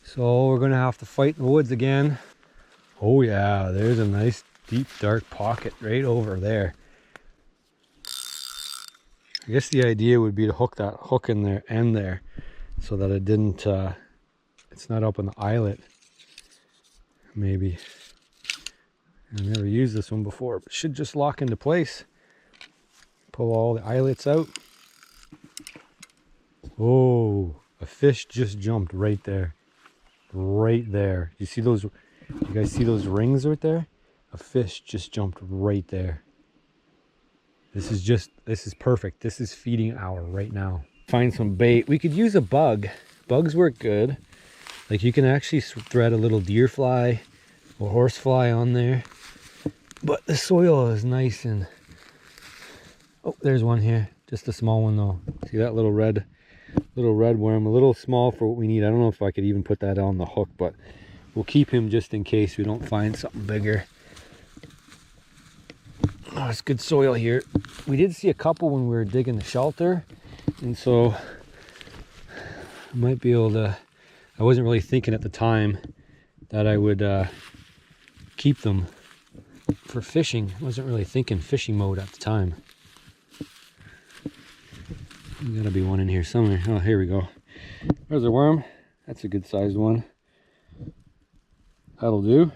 So we're going to have to fight in the woods again. Oh yeah, there's a nice deep dark pocket right over there. I guess the idea would be to hook that hook in there end there so that it didn't, it's not up on the eyelet. Maybe. I've never used this one before, but it should just lock into place. Pull all the eyelets out. Oh, a fish just jumped right there. Right there. You see those? You guys see those rings right there? A fish just jumped right there. This is perfect. This is feeding hour right now. Find some bait. We could use a bug. Bugs work good. Like you can actually thread a little deer fly or horse fly on there. But the soil is nice and... Oh, there's one here. Just a small one though. See that little red worm? A little small for what we need. I don't know if I could even put that on the hook, but we'll keep him just in case we don't find something bigger. Oh, it's good soil here. We did see a couple when we were digging the shelter, and so I might be able to... I wasn't really thinking at the time that I would keep them for fishing. I wasn't really thinking fishing mode at the time. There's gotta be one in here somewhere. Oh, here we go. There's a worm. That's a good sized one. That'll do.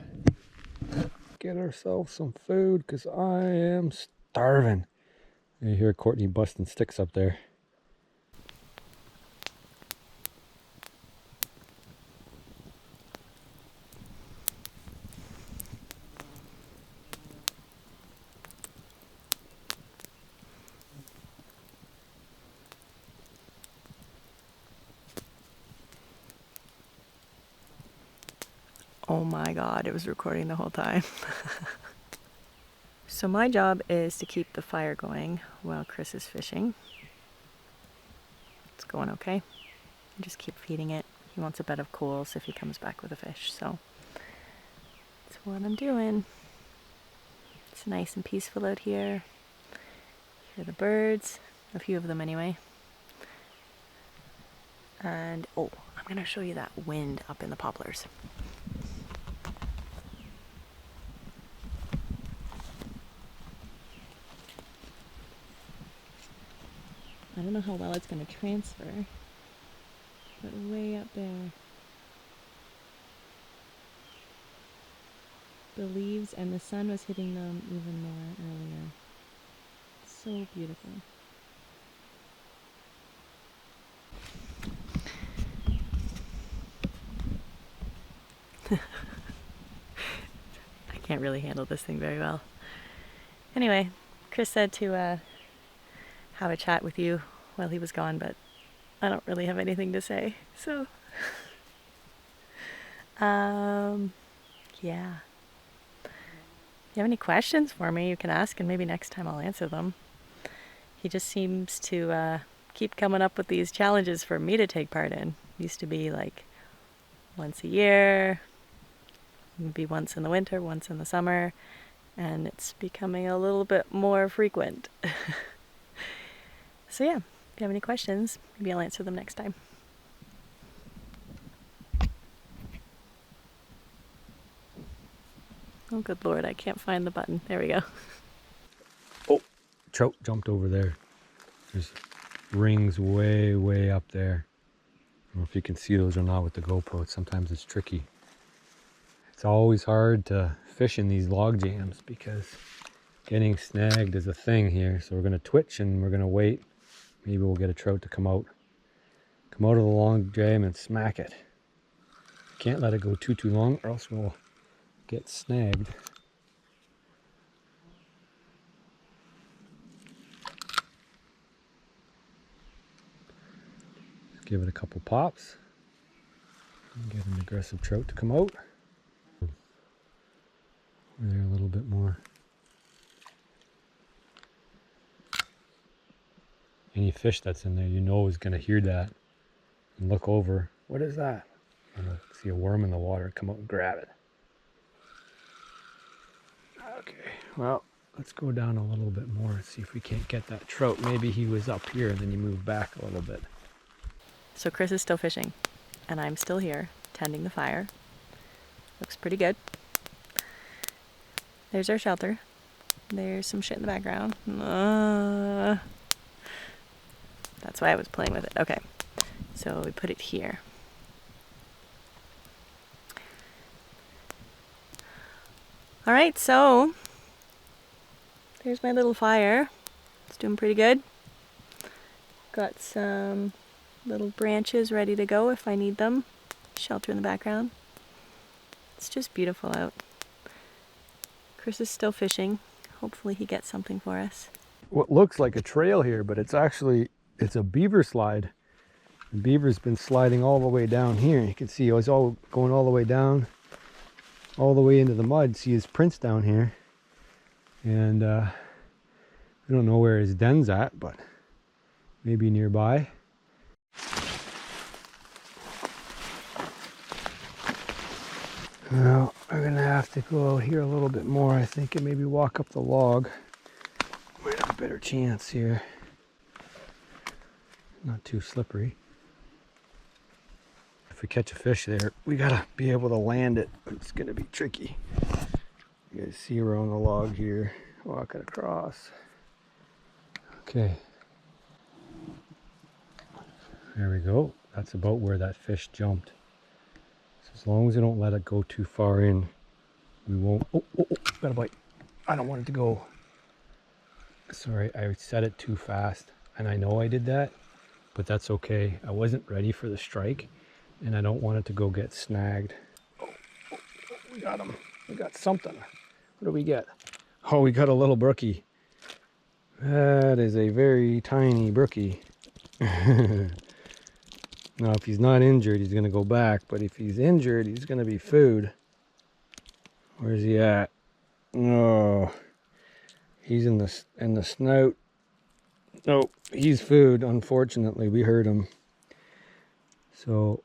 Get ourselves some food because I am starving. You hear Courtney busting sticks up there.
Oh my god, it was recording the whole time. So my job is to keep the fire going while Chris is fishing. It's going okay. and just keep feeding it. He wants a bed of coals if he comes back with a fish, so that's what I'm doing. It's nice and peaceful out here. Hear the birds, a few of them anyway. And oh, I'm gonna show you that wind up in the poplars. I don't know how well it's gonna transfer, but way up there, the leaves and the sun was hitting them even more earlier. So beautiful. I can't really handle this thing very well. Anyway, Chris said to have a chat with you while he was gone, but I don't really have anything to say, so yeah. If you have any questions for me, you can ask, and maybe next time I'll answer them. He just seems to keep coming up with these challenges for me to take part in. Used to be like once a year, maybe once in the winter, once in the summer, and it's becoming a little bit more frequent. So yeah, if you have any questions, maybe I'll answer them next time. Oh, good Lord, I can't find the button. There we go.
Oh, trout jumped over there. There's rings way, way up there. I don't know if you can see those or not with the GoPro. Sometimes it's tricky. It's always hard to fish in these log jams because getting snagged is a thing here. So we're going to twitch and we're going to wait. Maybe we'll get a trout to come out of the log jam and smack it. Can't let it go too long or else we'll get snagged. Just give it a couple pops and get an aggressive trout to come out. There a little bit more. Any fish that's in there, you know, is going to hear that and look over. What is that? And they'll see a worm in the water, come out and grab it. Okay, well, let's go down a little bit more and see if we can't get that trout. Maybe he was up here and then he moved back a little bit.
So Chris is still fishing, and I'm still here, tending the fire. Looks pretty good. There's our shelter. There's some shit in the background. That's why I was playing with it. Okay, so we put it here. All right, so there's my little fire. It's doing pretty good. Got some little branches ready to go if I need them. Shelter in the background. It's just beautiful out. Chris is still fishing. Hopefully he gets something for us.
What looks like a trail here, but it's a beaver slide. The beaver's been sliding all the way down here. You can see it was all going all the way down, all the way into the mud. See his prints down here. And I don't know where his den's at, but maybe nearby. Well, I'm gonna have to go out here a little bit more, I think, and maybe walk up the log. Might have a better chance here. Not too slippery. If we catch a fish there, we gotta be able to land it. It's gonna be tricky. You guys see around the log here, walking across. Okay. There we go. That's about where that fish jumped. So as long as we don't let it go too far in, we won't. Oh, got a bite. I don't want it to go. Sorry, I set it too fast, and I know I did that, but that's okay. I wasn't ready for the strike, and I don't want it to go get snagged. We got him. We got something. What do we get? Oh, we got a little brookie. That is a very tiny brookie. Now, if he's not injured, he's going to go back, but if he's injured, he's going to be food. Where's he at? Oh, he's in the snout. Nope, he's food. Unfortunately, we heard him. So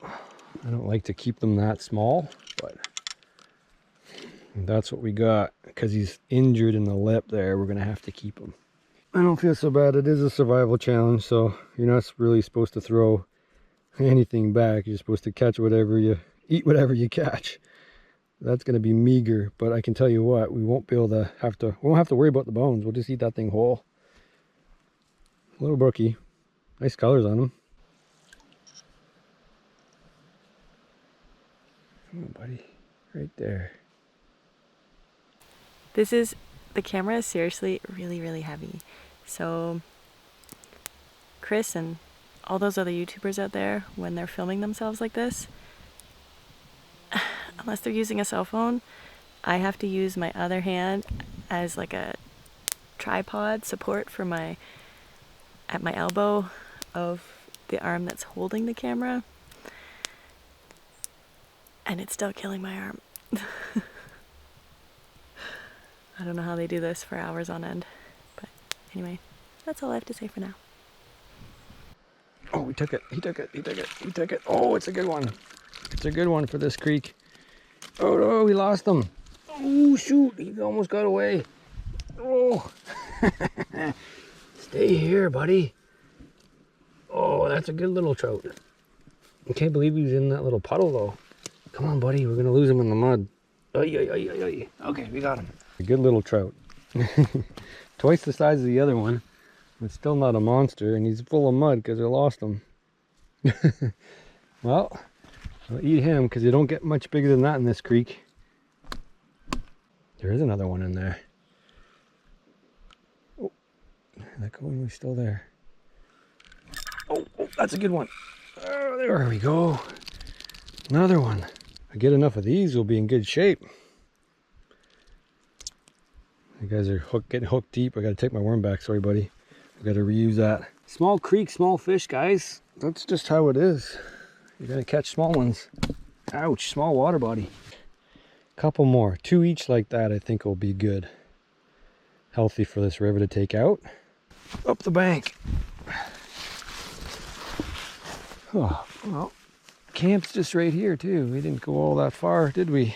I don't like to keep them that small, but that's what we got. Because he's injured in the lip there, we're gonna have to keep him. I don't feel so bad. It is a survival challenge, so you're not really supposed to throw anything back. You're supposed to catch whatever you eat, whatever you catch. That's gonna be meager, but I can tell you what, we won't be able to we won't have to worry about the bones. We'll just eat that thing whole. Little brookie, nice colors on him. Come on, buddy, right there.
The camera is seriously really, really heavy. So Chris and all those other YouTubers out there, when they're filming themselves like this, unless they're using a cell phone, I have to use my other hand as like a tripod support for at my elbow of the arm that's holding the camera. And it's still killing my arm. I don't know how they do this for hours on end. But anyway, that's all I have to say for now.
Oh, he took it. He took it. He took it. He took it. Oh, it's a good one. It's a good one for this creek. Oh, no, we lost him. Oh, shoot. He almost got away. Oh. Stay here, buddy. Oh, that's a good little trout. I can't believe he was in that little puddle, though. Come on, buddy. We're going to lose him in the mud. Ay, ay, ay, ay, ay. Okay, we got him. A good little trout. Twice the size of the other one. But still not a monster, and he's full of mud because I lost him. Well, I'll eat him because you don't get much bigger than that in this creek. There is another one in there. Oh, that going was still there. Oh, that's a good one. Oh, there we go. Another one. If I get enough of these, we'll be in good shape. You guys are getting hooked deep. I got to take my worm back. Sorry, buddy. I got to reuse that. Small creek, small fish, guys. That's just how it is. You're going to catch small ones. Ouch, small water body. Couple more. 2 each like that, I think will be good. Healthy for this river to take out. Up the bank. Oh, well, camp's just right here too. We didn't go all that far, did we?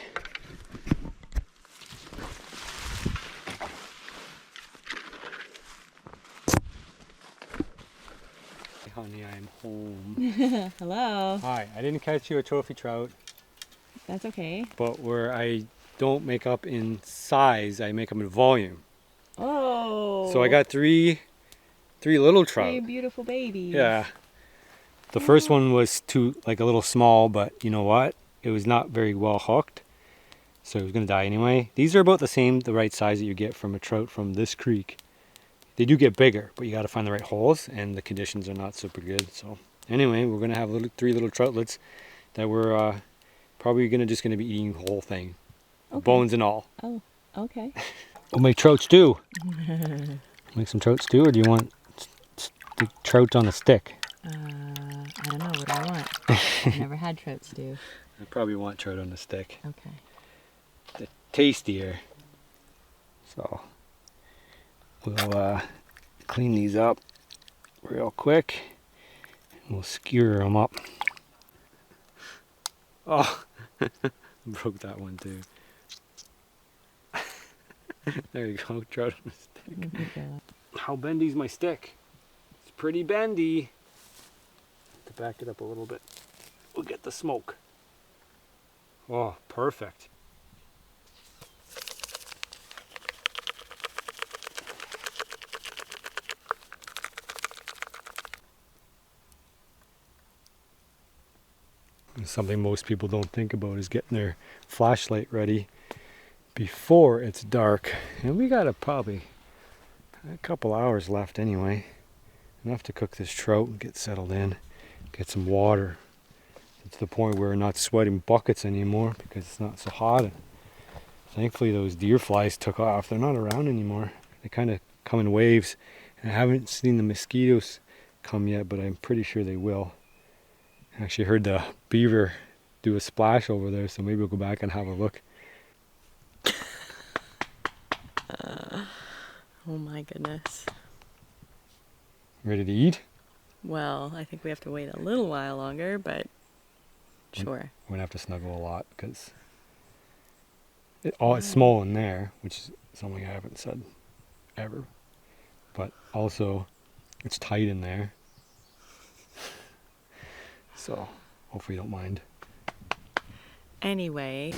Hey, honey, I'm home.
Hello.
Hi, I didn't catch you a trophy trout,
That's okay.
but where I don't make up in size, I make up in volume.
Oh.
So I got three little trout.
3 beautiful babies.
Yeah. The first one was a little small, but you know what? It was not very well hooked, so it was gonna die anyway. These are about the right size that you get from a trout from this creek. They do get bigger, but you got to find the right holes, and the conditions are not super good. So anyway, we're gonna have 3 little troutlets that we're probably just gonna be eating the whole thing,
Okay.
bones and all.
Oh, okay.
We'll make trout stew. Make some trout stew, or do you want the trout on a stick?
I don't know. What do I want? I've never had trout stew.
I probably want trout on a stick.
Okay.
The tastier. So we'll clean these up real quick, and we'll skewer them up. Oh, broke that one too. There you go, trout on a stick. How bendy's my stick? It's pretty bendy. To back it up a little bit, we'll get the smoke. Oh, perfect. And something most people don't think about is getting their flashlight ready before it's dark. And we got probably a couple hours left anyway. Enough to cook this trout and get settled in. Get some water. To the point where we're not sweating buckets anymore because it's not so hot. And thankfully those deer flies took off. They're not around anymore. They kind of come in waves. And I haven't seen the mosquitoes come yet, but I'm pretty sure they will. I actually heard the beaver do a splash over there, so maybe we'll go back and have a look.
Oh my goodness.
Ready to eat?
Well, I think we have to wait a little while longer, but sure.
We're gonna have to snuggle a lot because it's small in there, which is something I haven't said ever. But also, it's tight in there. So, hopefully you don't mind.
Anyway.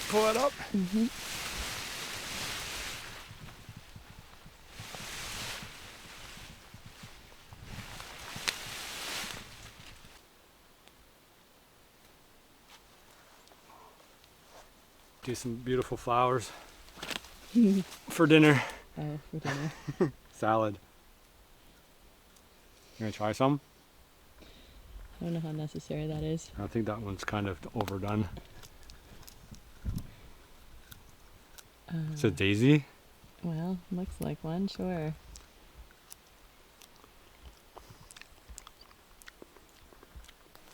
Pull it up.
Mm-hmm.
Do some beautiful flowers for dinner.
Oh, for dinner.
Salad. You gonna try some?
I don't know how necessary that is.
I think that one's kind of overdone. Is it daisy?
Well, looks like one, sure.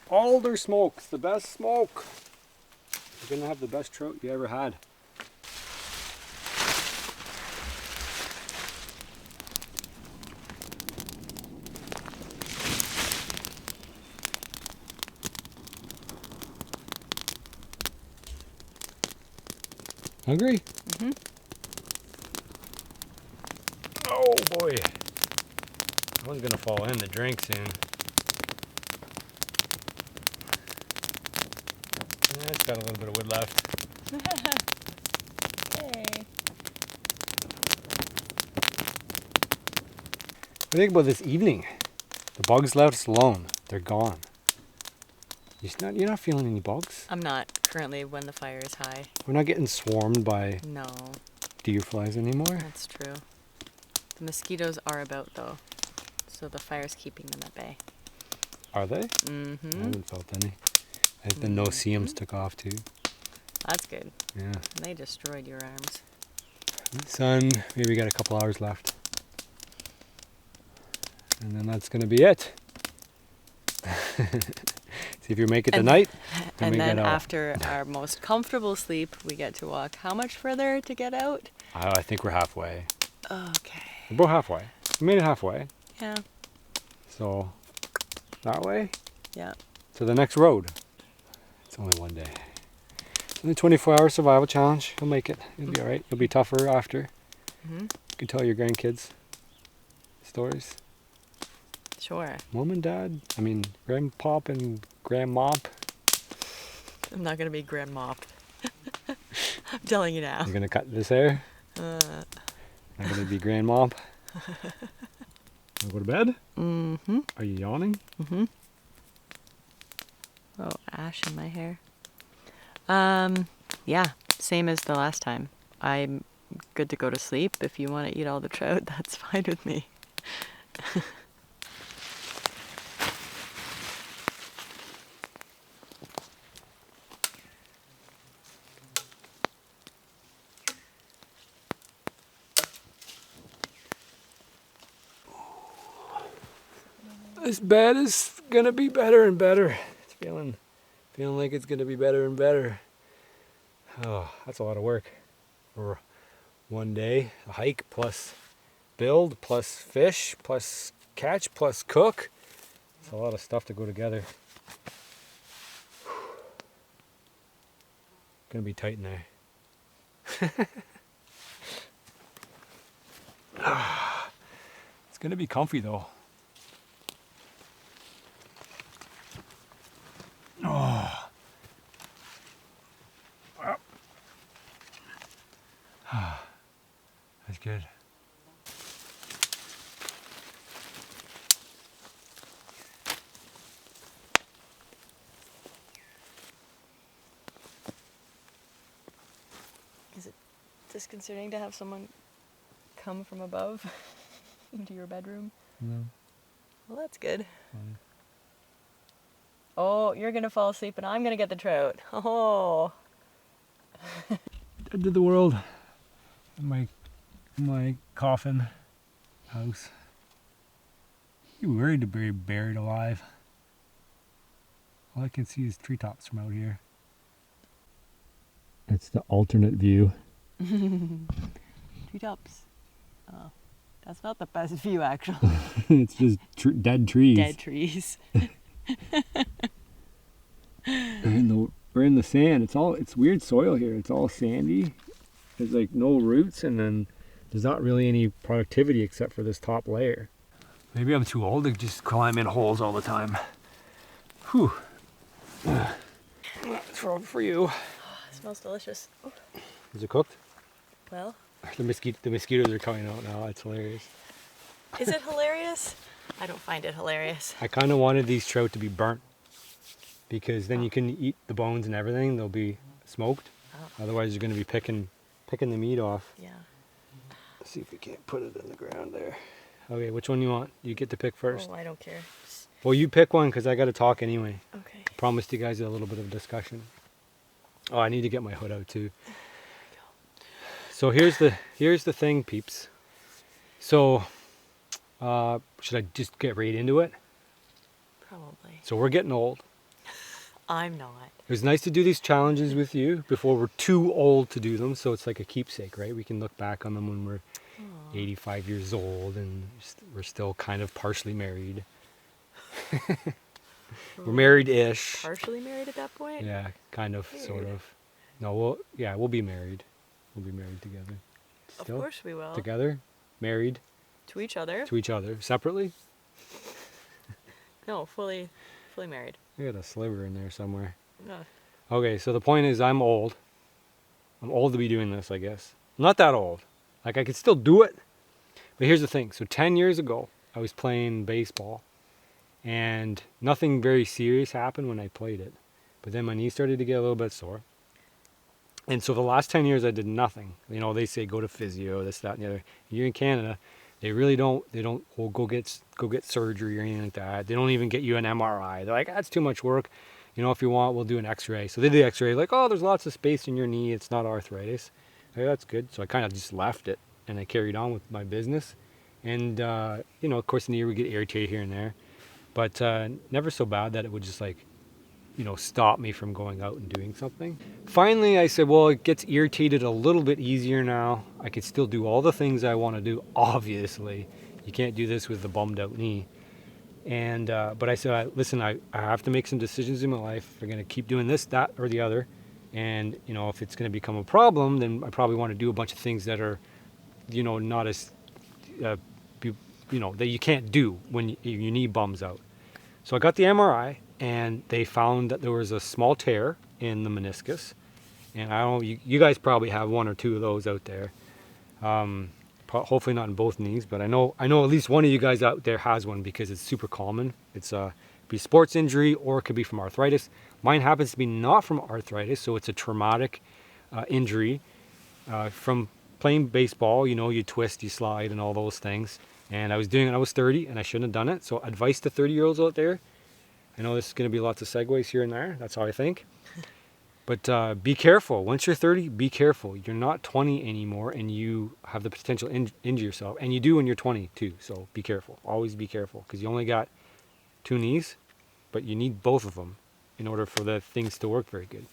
Alder smoke's the best smoke. You're gonna have the best trout you ever had. Hungry?
Mm-hmm.
Oh boy. That one's gonna fall in the drink soon. Yeah, it's got a little bit of wood left.
Hey.
What do you think about this evening? The bugs left us alone. They're gone. You're not feeling any bugs?
I'm not currently when the fire is high.
We're not getting swarmed by
No,
deer flies anymore?
that's true. The mosquitoes are about though, so the fire's keeping them at bay.
Are they?
Mm-hmm.
I haven't felt any. I think the no-see-ums took off too.
That's good.
Yeah.
They destroyed your arms.
Sun, maybe got a couple hours left. And then that's going to be it. See if you make it tonight.
And
we
then
get out.
after our most comfortable sleep, we get to walk how much further to get out?
I think we're halfway.
Okay.
We're about halfway. We made it halfway.
Yeah.
So, that way
Yeah.
to the next road. It's only one day. It's only 24-hour survival challenge. You'll make it. You'll be all right. You'll be tougher after.
Mm-hmm.
You can tell your grandkids stories.
Sure.
Mom and dad. I mean, grandpop and grandmop.
I'm not gonna be grandma. I'm telling you now.
You're gonna cut this hair. I'm gonna be grandmop. Wanna go to bed?
Mm-hmm.
Are you yawning?
Mm-hmm. Oh, ash in my hair. Yeah, same as the last time. I'm good to go to sleep. If you want to eat all the trout, that's fine with me.
This bed is gonna be better and better. It's feeling like it's gonna be better and better. Oh, that's a lot of work for one day. A hike plus build plus fish plus catch plus cook. It's a lot of stuff to go together. gonna be tight in there. It's gonna be comfy though. Oh. That's good.
Is it disconcerting to have someone come from above into your bedroom?
No.
Well, that's good.
Fine.
Oh, you're gonna fall asleep and I'm gonna get the trout. Oh.
Dead to the world. In my coffin house. You worried to be buried alive. All I can see is treetops from out here. It's the alternate view.
Treetops. Oh, that's not the best view, actually.
It's just dead trees.
Dead trees.
We're in the sand. It's weird soil here. It's all sandy. There's like no roots, and then there's not really any productivity except for this top layer. Maybe I'm too old to just climb in holes all the time. Whew. That's for you.
Oh, it smells delicious. Oh.
Is it cooked?
Well,
The mosquitoes are coming out now. It's hilarious.
is it hilarious? I don't find it hilarious.
I kind of wanted these trout to be burnt because then you can eat the bones and everything. They'll be smoked.
Oh.
Otherwise, you're going to be picking the meat off.
Yeah.
Let's see if we can't put it in the ground there. Okay, which one you want? You get to pick first.
Oh, I don't care.
Well, you pick one because I got to talk anyway.
Okay.
Promised you guys a little bit of discussion. Oh, I need to get my hood out too. So here's the thing, peeps. So should I just get right into it?
Probably.
So we're getting old.
I'm not.
It was nice to do these challenges with you before we're too old to do them. So it's like a keepsake, right? We can look back on them when we're 85 years old and we're still kind of partially married. We're married-ish.
Partially married at that point?
Yeah, kind of,
Weird.
sort of. No, we'll be married. We'll be married together.
Of course we will.
Together, married
To each other?
to each other, separately.
No, fully married.
I got a sliver in there somewhere.
No.
Okay, so the point is I'm old. I'm old to be doing this, I guess. I'm not that old. Like, I could still do it. But here's the thing. So 10 years ago, I was playing baseball. And nothing very serious happened when I played it. But then my knee started to get a little bit sore. And so the last 10 years I did nothing. You know, they say go to physio, this, that, and the other. You're in Canada, they really don't, well, go get surgery or anything like that. They don't even get you an MRI. They're like, that's too much work. You know, if you want, we'll do an x-ray. So they did the x-ray, like, oh, there's lots of space in your knee. It's not arthritis. Hey, that's good. So I kind of just left it and I carried on with my business. And, you know, of course, the knee would get irritated here and there. But never so bad that it would just like, you know, stop me from going out and doing something. Finally, I said, well, it gets irritated a little bit easier now. I could still do all the things I want to do, obviously. You can't do this with the bummed out knee. And, but I said, listen, I have to make some decisions in my life. If I'm going to keep doing this, that, or the other. And, you know, if it's going to become a problem, then I probably want to do a bunch of things that are, you know, not as, you know, that you can't do when your knee bums out. So I got the MRI, and they found that there was a small tear in the meniscus. And I don't know, you guys probably have one or two of those out there. Hopefully not in both knees, but I know at least one of you guys out there has one because it's super common. It's be a sports injury or it could be from arthritis. Mine happens to be not from arthritis, so it's a traumatic injury from playing baseball. You know, you twist, you slide, and all those things. And I was doing it when I was 30, and I shouldn't have done it. So advice to 30-year-olds out there. I know this is going to be lots of segues here and there. That's how I think. But be careful. Once you're 30, be careful. You're not 20 anymore, and you have the potential to injure yourself. And you do when you're 20 too. So be careful. Always be careful, because you only got two knees, but you need both of them in order for the things to work very good.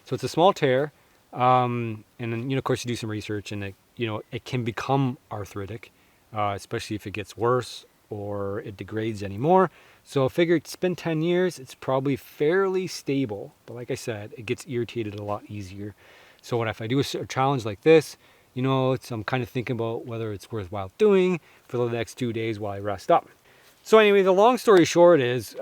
So it's a small tear, and then, you know, of course, you do some research, and it can become arthritic. Especially if it gets worse or it degrades anymore. So I figure it's been 10 years, it's probably fairly stable. But like I said, it gets irritated a lot easier. So what if I do a challenge like this, you know, I'm kind of thinking about whether it's worthwhile doing for the next 2 days while I rest up. So anyway, the long story short is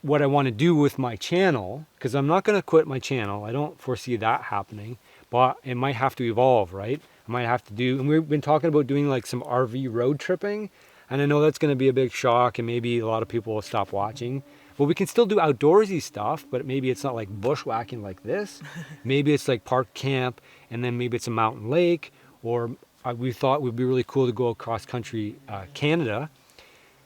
what I want to do with my channel, because I'm not going to quit my channel. I don't foresee that happening, but it might have to evolve, right? I might have to do, and we've been talking about doing like some RV road tripping. And I know that's going to be a big shock and maybe a lot of people will stop watching. But we can still do outdoorsy stuff, but maybe it's not like bushwhacking like this. Maybe it's like park camp, and then maybe it's a mountain lake. Or we thought it would be really cool to go across country Canada.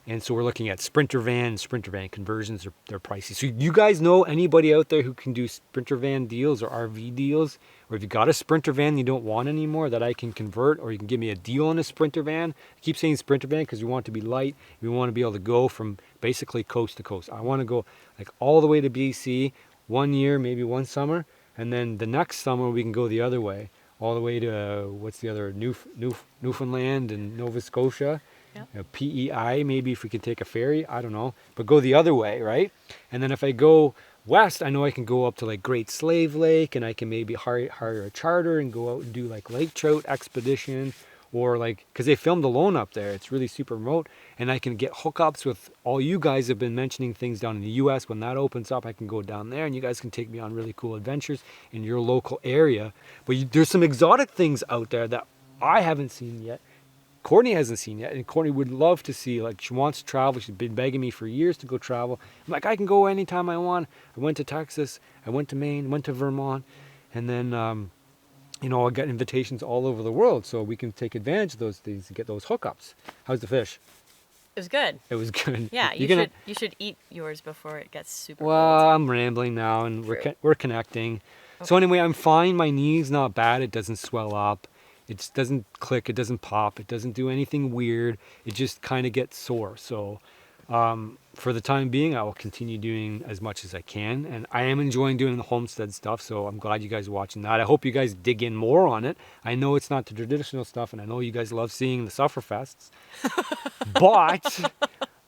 And so we're looking at sprinter van conversions. They're pricey. So you guys know anybody out there who can do sprinter van deals or RV deals? Or if you got a sprinter van you don't want anymore that I can convert, or you can give me a deal on a sprinter van. I keep saying sprinter van because we want it to be light. We want to be able to go from basically coast to coast. I want to go like all the way to BC 1 year, maybe one summer. And then the next summer we can go the other way, all the way to what's the other, Newfoundland and Nova Scotia.
Yep.
You know, PEI, maybe if we could take a ferry, I don't know, but go the other way, right? And then if I go west, I know I can go up to like Great Slave Lake, and I can maybe hire a charter and go out and do like lake trout expedition, or like, because they filmed alone up there, it's really super remote, and I can get hookups with all you guys have been mentioning things down in the US. When that opens up, I can go down there and you guys can take me on really cool adventures in your local area. But there's some exotic things out there that I haven't seen yet. Courtney hasn't seen yet, and Courtney would love to see. Like, she wants to travel. She's been begging me for years to go travel. I'm like, I can go anytime I want. I went to Texas, I went to Maine, went to Vermont, and then you know, I got invitations all over the world, so we can take advantage of those things and get those hookups. How's the fish?
It was good.
It was good.
Yeah, you should eat yours before it gets super
Well,
cold.
I'm rambling now, and
True.
we're connecting.
Okay.
So anyway, I'm fine. My knee's not bad. It doesn't swell up. It doesn't click. It doesn't pop. It doesn't do anything weird. It just kind of gets sore. So for the time being, I will continue doing as much as I can. And I am enjoying doing the homestead stuff. So I'm glad you guys are watching that. I hope you guys dig in more on it. I know it's not the traditional stuff, and I know you guys love seeing the sufferfests. But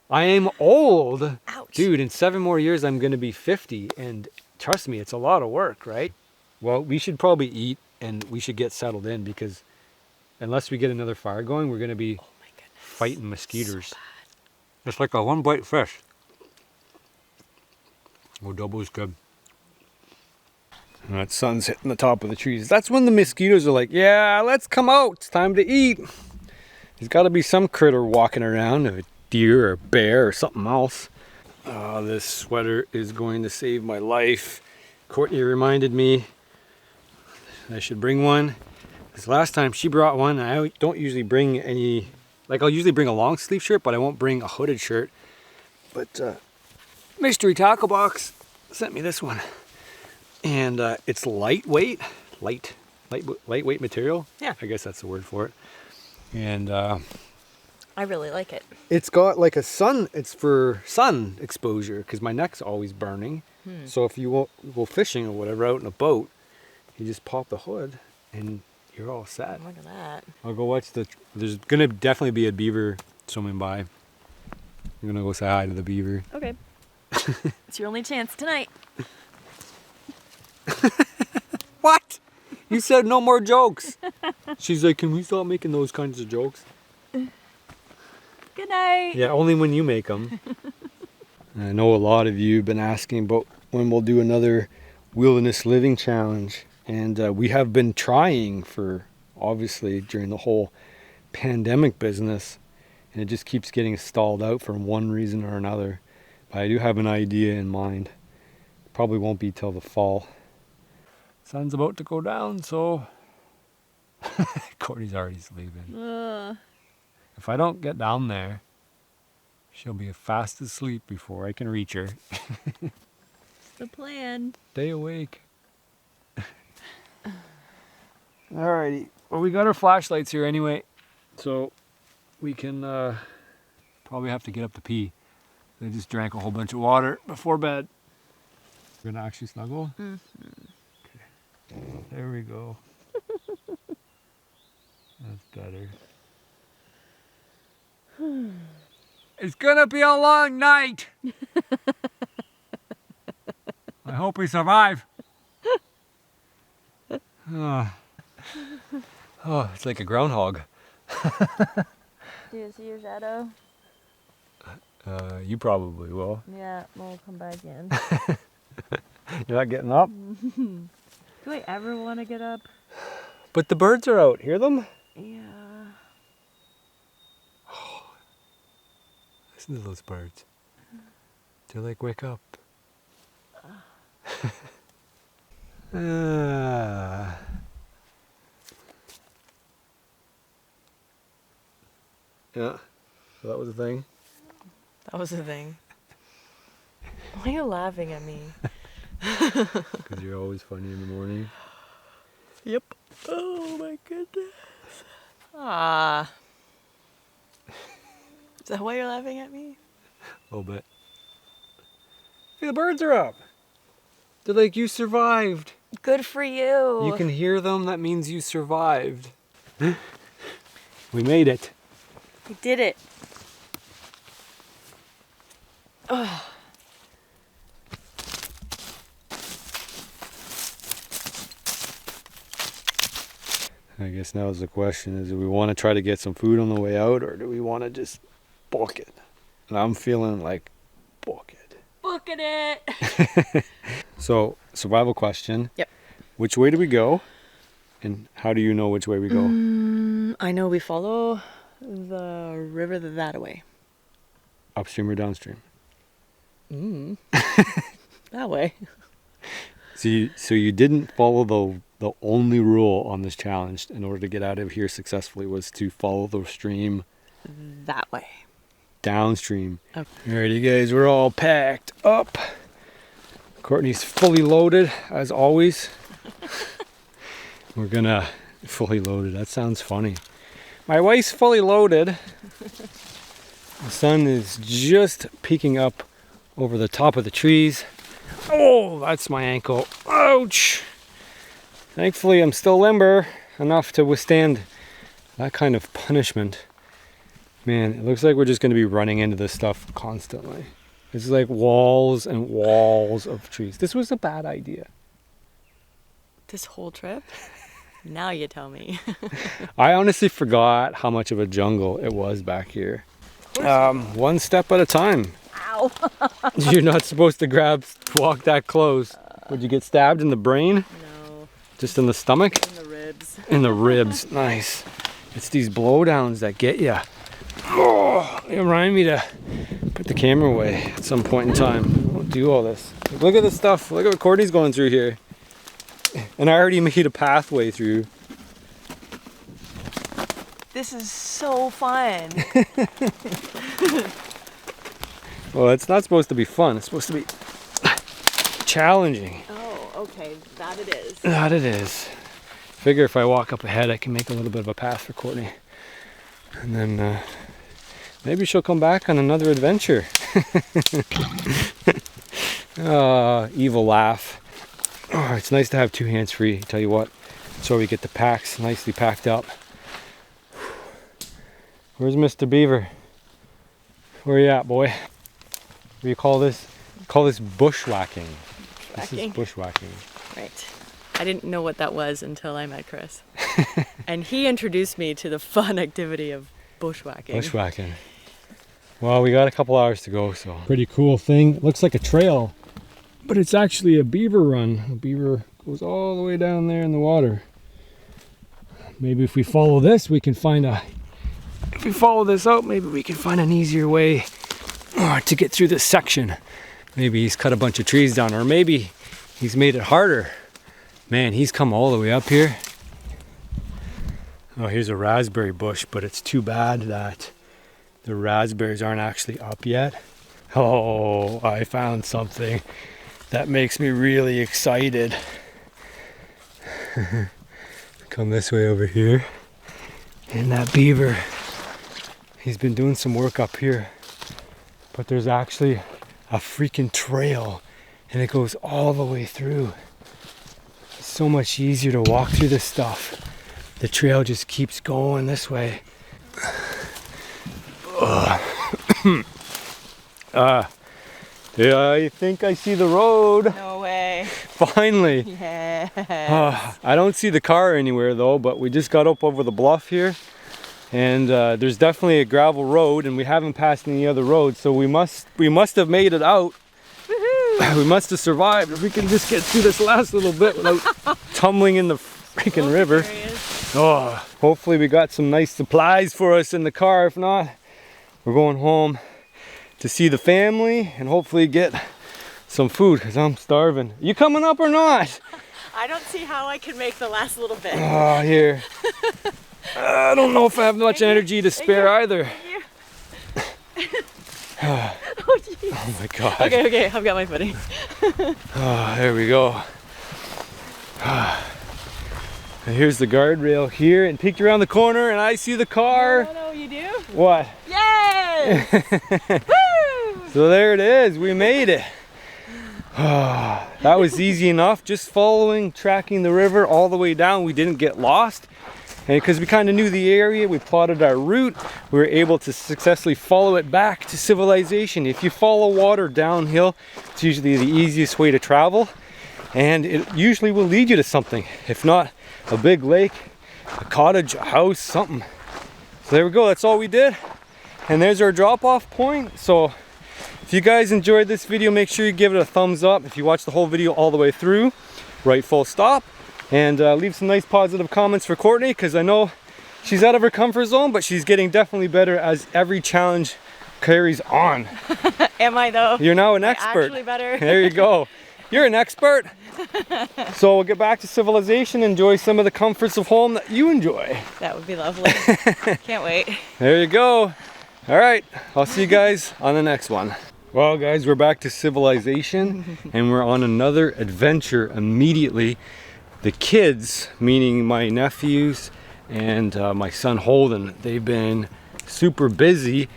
I am old.
Ouch.
Dude, in 7 more years, I'm going to be 50. And trust me, it's a lot of work, right? Well, we should probably eat, and we should get settled in, because unless we get another fire going, we're going to be fighting mosquitoes.
So
It's like a one bite fish. Oh, double is good. And that sun's hitting the top of the trees. That's when the mosquitoes are like, yeah, let's come out. It's time to eat. There's got to be some critter walking around, a deer or a bear or something else. Oh, this sweater is going to save my life. Courtney reminded me I should bring one. Because last time she brought one, I don't usually bring any, like I'll usually bring a long sleeve shirt, but I won't bring a hooded shirt. But Mystery Tackle Box sent me this one. And it's lightweight material.
Yeah.
I guess that's the word for it. And
I really like it.
it's got like it's for sun exposure, because my neck's always burning. So if you go fishing or whatever out in a boat, you just pop the hood and you're all set.
Look at that.
I'll go watch there's gonna definitely be a beaver swimming by. I'm gonna go say hi to the beaver.
Okay. It's your only chance tonight.
What? You said no more jokes. She's like, can we stop making those kinds of jokes?
Good night.
Yeah, only when you make them. I know a lot of you have been asking about when we'll do another wilderness living challenge. And we have been trying for, obviously, during the whole pandemic business. And it just keeps getting stalled out for one reason or another. But I do have an idea in mind. Probably won't be till the fall. Sun's about to go down, so Courtney's already sleeping. If I don't get down there, she'll be fast asleep before I can reach her.
The plan.
Stay awake. Alrighty. Well, we got our flashlights here anyway, so we can probably have to get up to pee. I just drank a whole bunch of water before bed. We're gonna actually snuggle?
Mm-hmm.
Okay. There we go. That's better. It's gonna be a long night. I hope we survive. Oh, it's like a groundhog.
Do you see your shadow?
You probably will.
Yeah, we'll come back in.
You're not getting up?
Do I ever want to get up?
But the birds are out. Hear them?
Yeah.
Listen to those birds. They're like, wake up. Ah. Yeah, so that was the thing.
That was the thing. Why are you laughing at me?
Because you're always funny in the morning.
Yep. Oh my goodness. Ah. Is that why you're laughing at me?
A little bit. Hey, the birds are up. They're like, you survived.
Good for you.
You can hear them, that means you survived. We made it.
We did it. Ugh.
I guess now is the question is, do we want to try to get some food on the way out, or do we want to just book it? And I'm feeling like book it.
Booking it.
So, survival question.
Yep.
Which way do we go? And how do you know which way we go?
I know we follow the river that way.
Upstream or downstream?
That way.
So you didn't follow the only rule on this challenge in order to get out of here successfully was to follow the stream
That way.
downstream.
Okay.
Alrighty guys, we're all packed up. Courtney's fully loaded as always. We're gonna fully loaded. That sounds funny. My wife's fully loaded. The sun is just peeking up over the top of the trees. Oh, that's my ankle. Ouch! Thankfully, I'm still limber enough to withstand that kind of punishment. Man, it looks like we're just going to be running into this stuff constantly. It's like walls and walls of trees. This was a bad idea.
This whole trip? Now you tell me.
I honestly forgot how much of a jungle it was back here. One step at a time.
Ow.
You're not supposed to walk that close. Would you get stabbed in the brain?
No.
Just in the stomach?
In the ribs.
In the ribs. Nice. It's these blowdowns that get you. Oh, they remind me to put the camera away at some point in time. I'll do all this. Look at this stuff. Look at what Courtney's going through here. And I already made a pathway through.
This is so fun.
Well, it's not supposed to be fun. It's supposed to be challenging.
Oh, okay. That it is.
That it is. Figure if I walk up ahead, I can make a little bit of a path for Courtney. And then maybe she'll come back on another adventure. Evil laugh. Oh, it's nice to have two hands free. Tell you what. So we get the packs nicely packed up. Where's Mr. Beaver? Where you at, boy? What do you call this? Call this bushwhacking. This is bushwhacking.
Right. I didn't know what that was until I met Chris. And he introduced me to the fun activity of bushwhacking.
Bushwhacking. Well, we got a couple hours to go, so. Pretty cool thing. It looks like a trail, but it's actually a beaver run. A beaver goes all the way down there in the water. Maybe if we follow this, we can find if we follow this out, maybe we can find an easier way to get through this section. Maybe he's cut a bunch of trees down, or maybe he's made it harder. Man, he's come all the way up here. Oh, here's a raspberry bush, but it's too bad that the raspberries aren't actually up yet. Oh, I found something that makes me really excited. Come this way over here. And that beaver, he's been doing some work up here. But there's actually a freaking trail, and it goes all the way through. It's so much easier to walk through this stuff. The trail just keeps going this way. Yeah, I think I see the road.
No way.
Finally.
Yes.
I don't see the car anywhere though, but we just got up over the bluff here, and there's definitely a gravel road, and we haven't passed any other roads, so we must have made it out.
Woohoo!
We must have survived if we can just get through this last little bit without tumbling in the freaking river.
There he is.
Oh, hopefully we got some nice supplies for us in the car. If not, we're going home to see the family and hopefully get some food because I'm starving. You coming up or not?
I don't see how I can make the last little bit.
Oh, here. I don't know if I have much energy to spare either.
Oh, geez.
Oh my God.
Okay, I've got my footing.
Oh, there we go. And here's the guardrail here, and peeked around the corner and I see the car.
No, you do?
What?
Yes! Woo!
So there it is, we made it. That was easy enough, just tracking the river all the way down. We didn't get lost. And because we kind of knew the area, we plotted our route, we were able to successfully follow it back to civilization. If you follow water downhill, it's usually the easiest way to travel. And it usually will lead you to something. If not a big lake, a cottage, a house, something. So there we go, that's all we did. And there's our drop-off point. So if you guys enjoyed this video, make sure you give it a thumbs up. If you watch the whole video all the way through, write full stop. And leave some nice positive comments for Courtney, because I know she's out of her comfort zone, but she's getting definitely better as every challenge carries on.
Am I though?
You're now an expert.
Actually better.
There you go. You're an expert. So we'll get back to civilization, enjoy some of the comforts of home that you enjoy.
That would be lovely. Can't wait.
There you go. All right, I'll see you guys on the next one. Well guys, we're back to civilization and we're on another adventure immediately. The kids, meaning my nephews and my son Holden, they've been super busy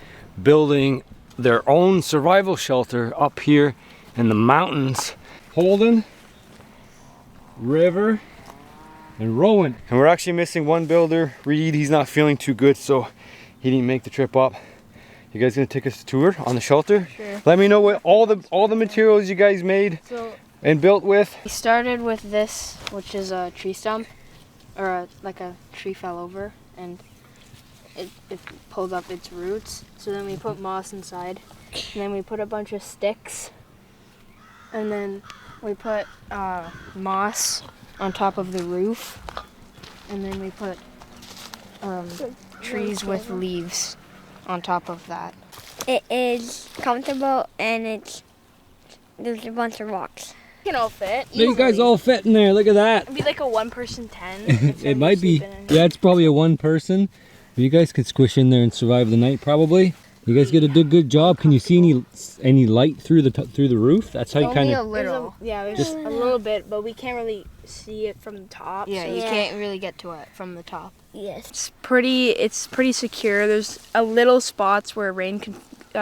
building their own survival shelter up here in the mountains. Holden, River, and Rowan. And we're actually missing one builder, Reed. He's not feeling too good, so he didn't make the trip up. You guys gonna take us a tour on the shelter?
Sure.
Let me know what all the materials you guys made and built with.
We started with this, which is a tree stump, or like a tree fell over, and it pulled up its roots. So then we put moss inside, and then we put a bunch of sticks, and then we put moss on top of the roof, and then we put trees with leaves on top of that.
It is comfortable and there's a bunch of rocks.
You can all fit.
You guys all fit in there, look at that.
It'd be like a one-person tent.
It might be, yeah, it's probably a one person. You guys can squish in there and survive the night probably. You guys get a good job. Can you see any light through the roof? That's how you kind of.
Little. There's
Just
a little bit, but we can't really see it from the top. Yeah,
so
you
yeah.
can't really get to it from the top.
Yes.
It's pretty secure. There's a little spots where rain can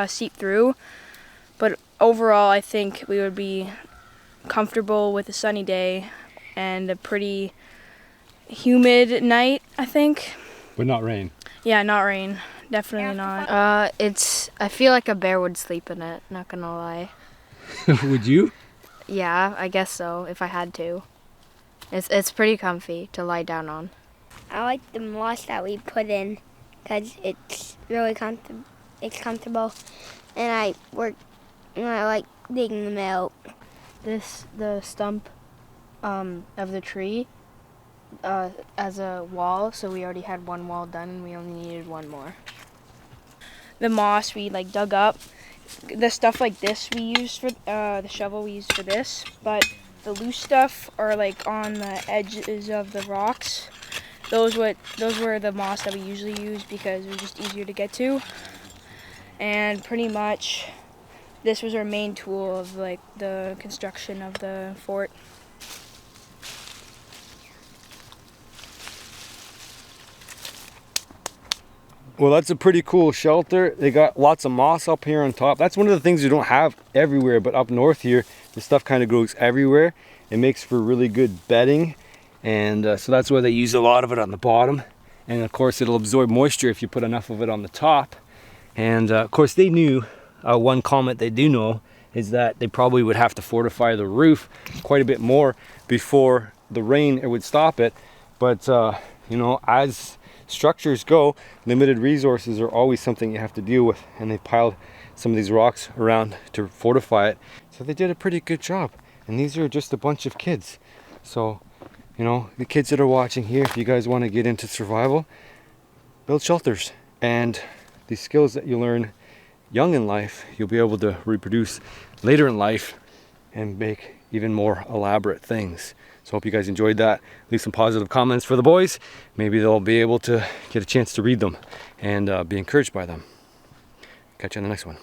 seep through, but overall I think we would be comfortable with a sunny day and a pretty humid night, I think.
But not rain.
Yeah, not rain. Definitely not. I feel like a bear would sleep in it, not gonna lie.
Would you?
Yeah, I guess so, if I had to. It's pretty comfy to lie down on.
I like the moss that we put in because it's really comfortable, and I like digging them out.
The stump of the tree as a wall, so we already had one wall done and we only needed one more. The moss we dug up. The stuff like this we used for the shovel we used for this, but the loose stuff are on the edges of the rocks. Those were the moss that we usually use because it was just easier to get to. And pretty much this was our main tool of the construction of the fort.
Well, that's a pretty cool shelter. They got lots of moss up here on top. That's one of the things you don't have everywhere, but up north here, this stuff kind of grows everywhere. It makes for really good bedding, and so that's why they use a lot of it on the bottom. And of course, it'll absorb moisture if you put enough of it on the top. And of course they knew, one comment they do know is that they probably would have to fortify the roof quite a bit more before the rain it would stop it. But you know, as structures go, limited resources are always something you have to deal with, and they piled some of these rocks around to fortify it. So they did a pretty good job, and these are just a bunch of kids. So, you know, the kids that are watching here, if you guys want to get into survival, build shelters. And these skills that you learn young in life, you'll be able to reproduce later in life and make even more elaborate things. So hope you guys enjoyed that. Leave some positive comments for the boys. Maybe they'll be able to get a chance to read them and be encouraged by them. Catch you on the next one.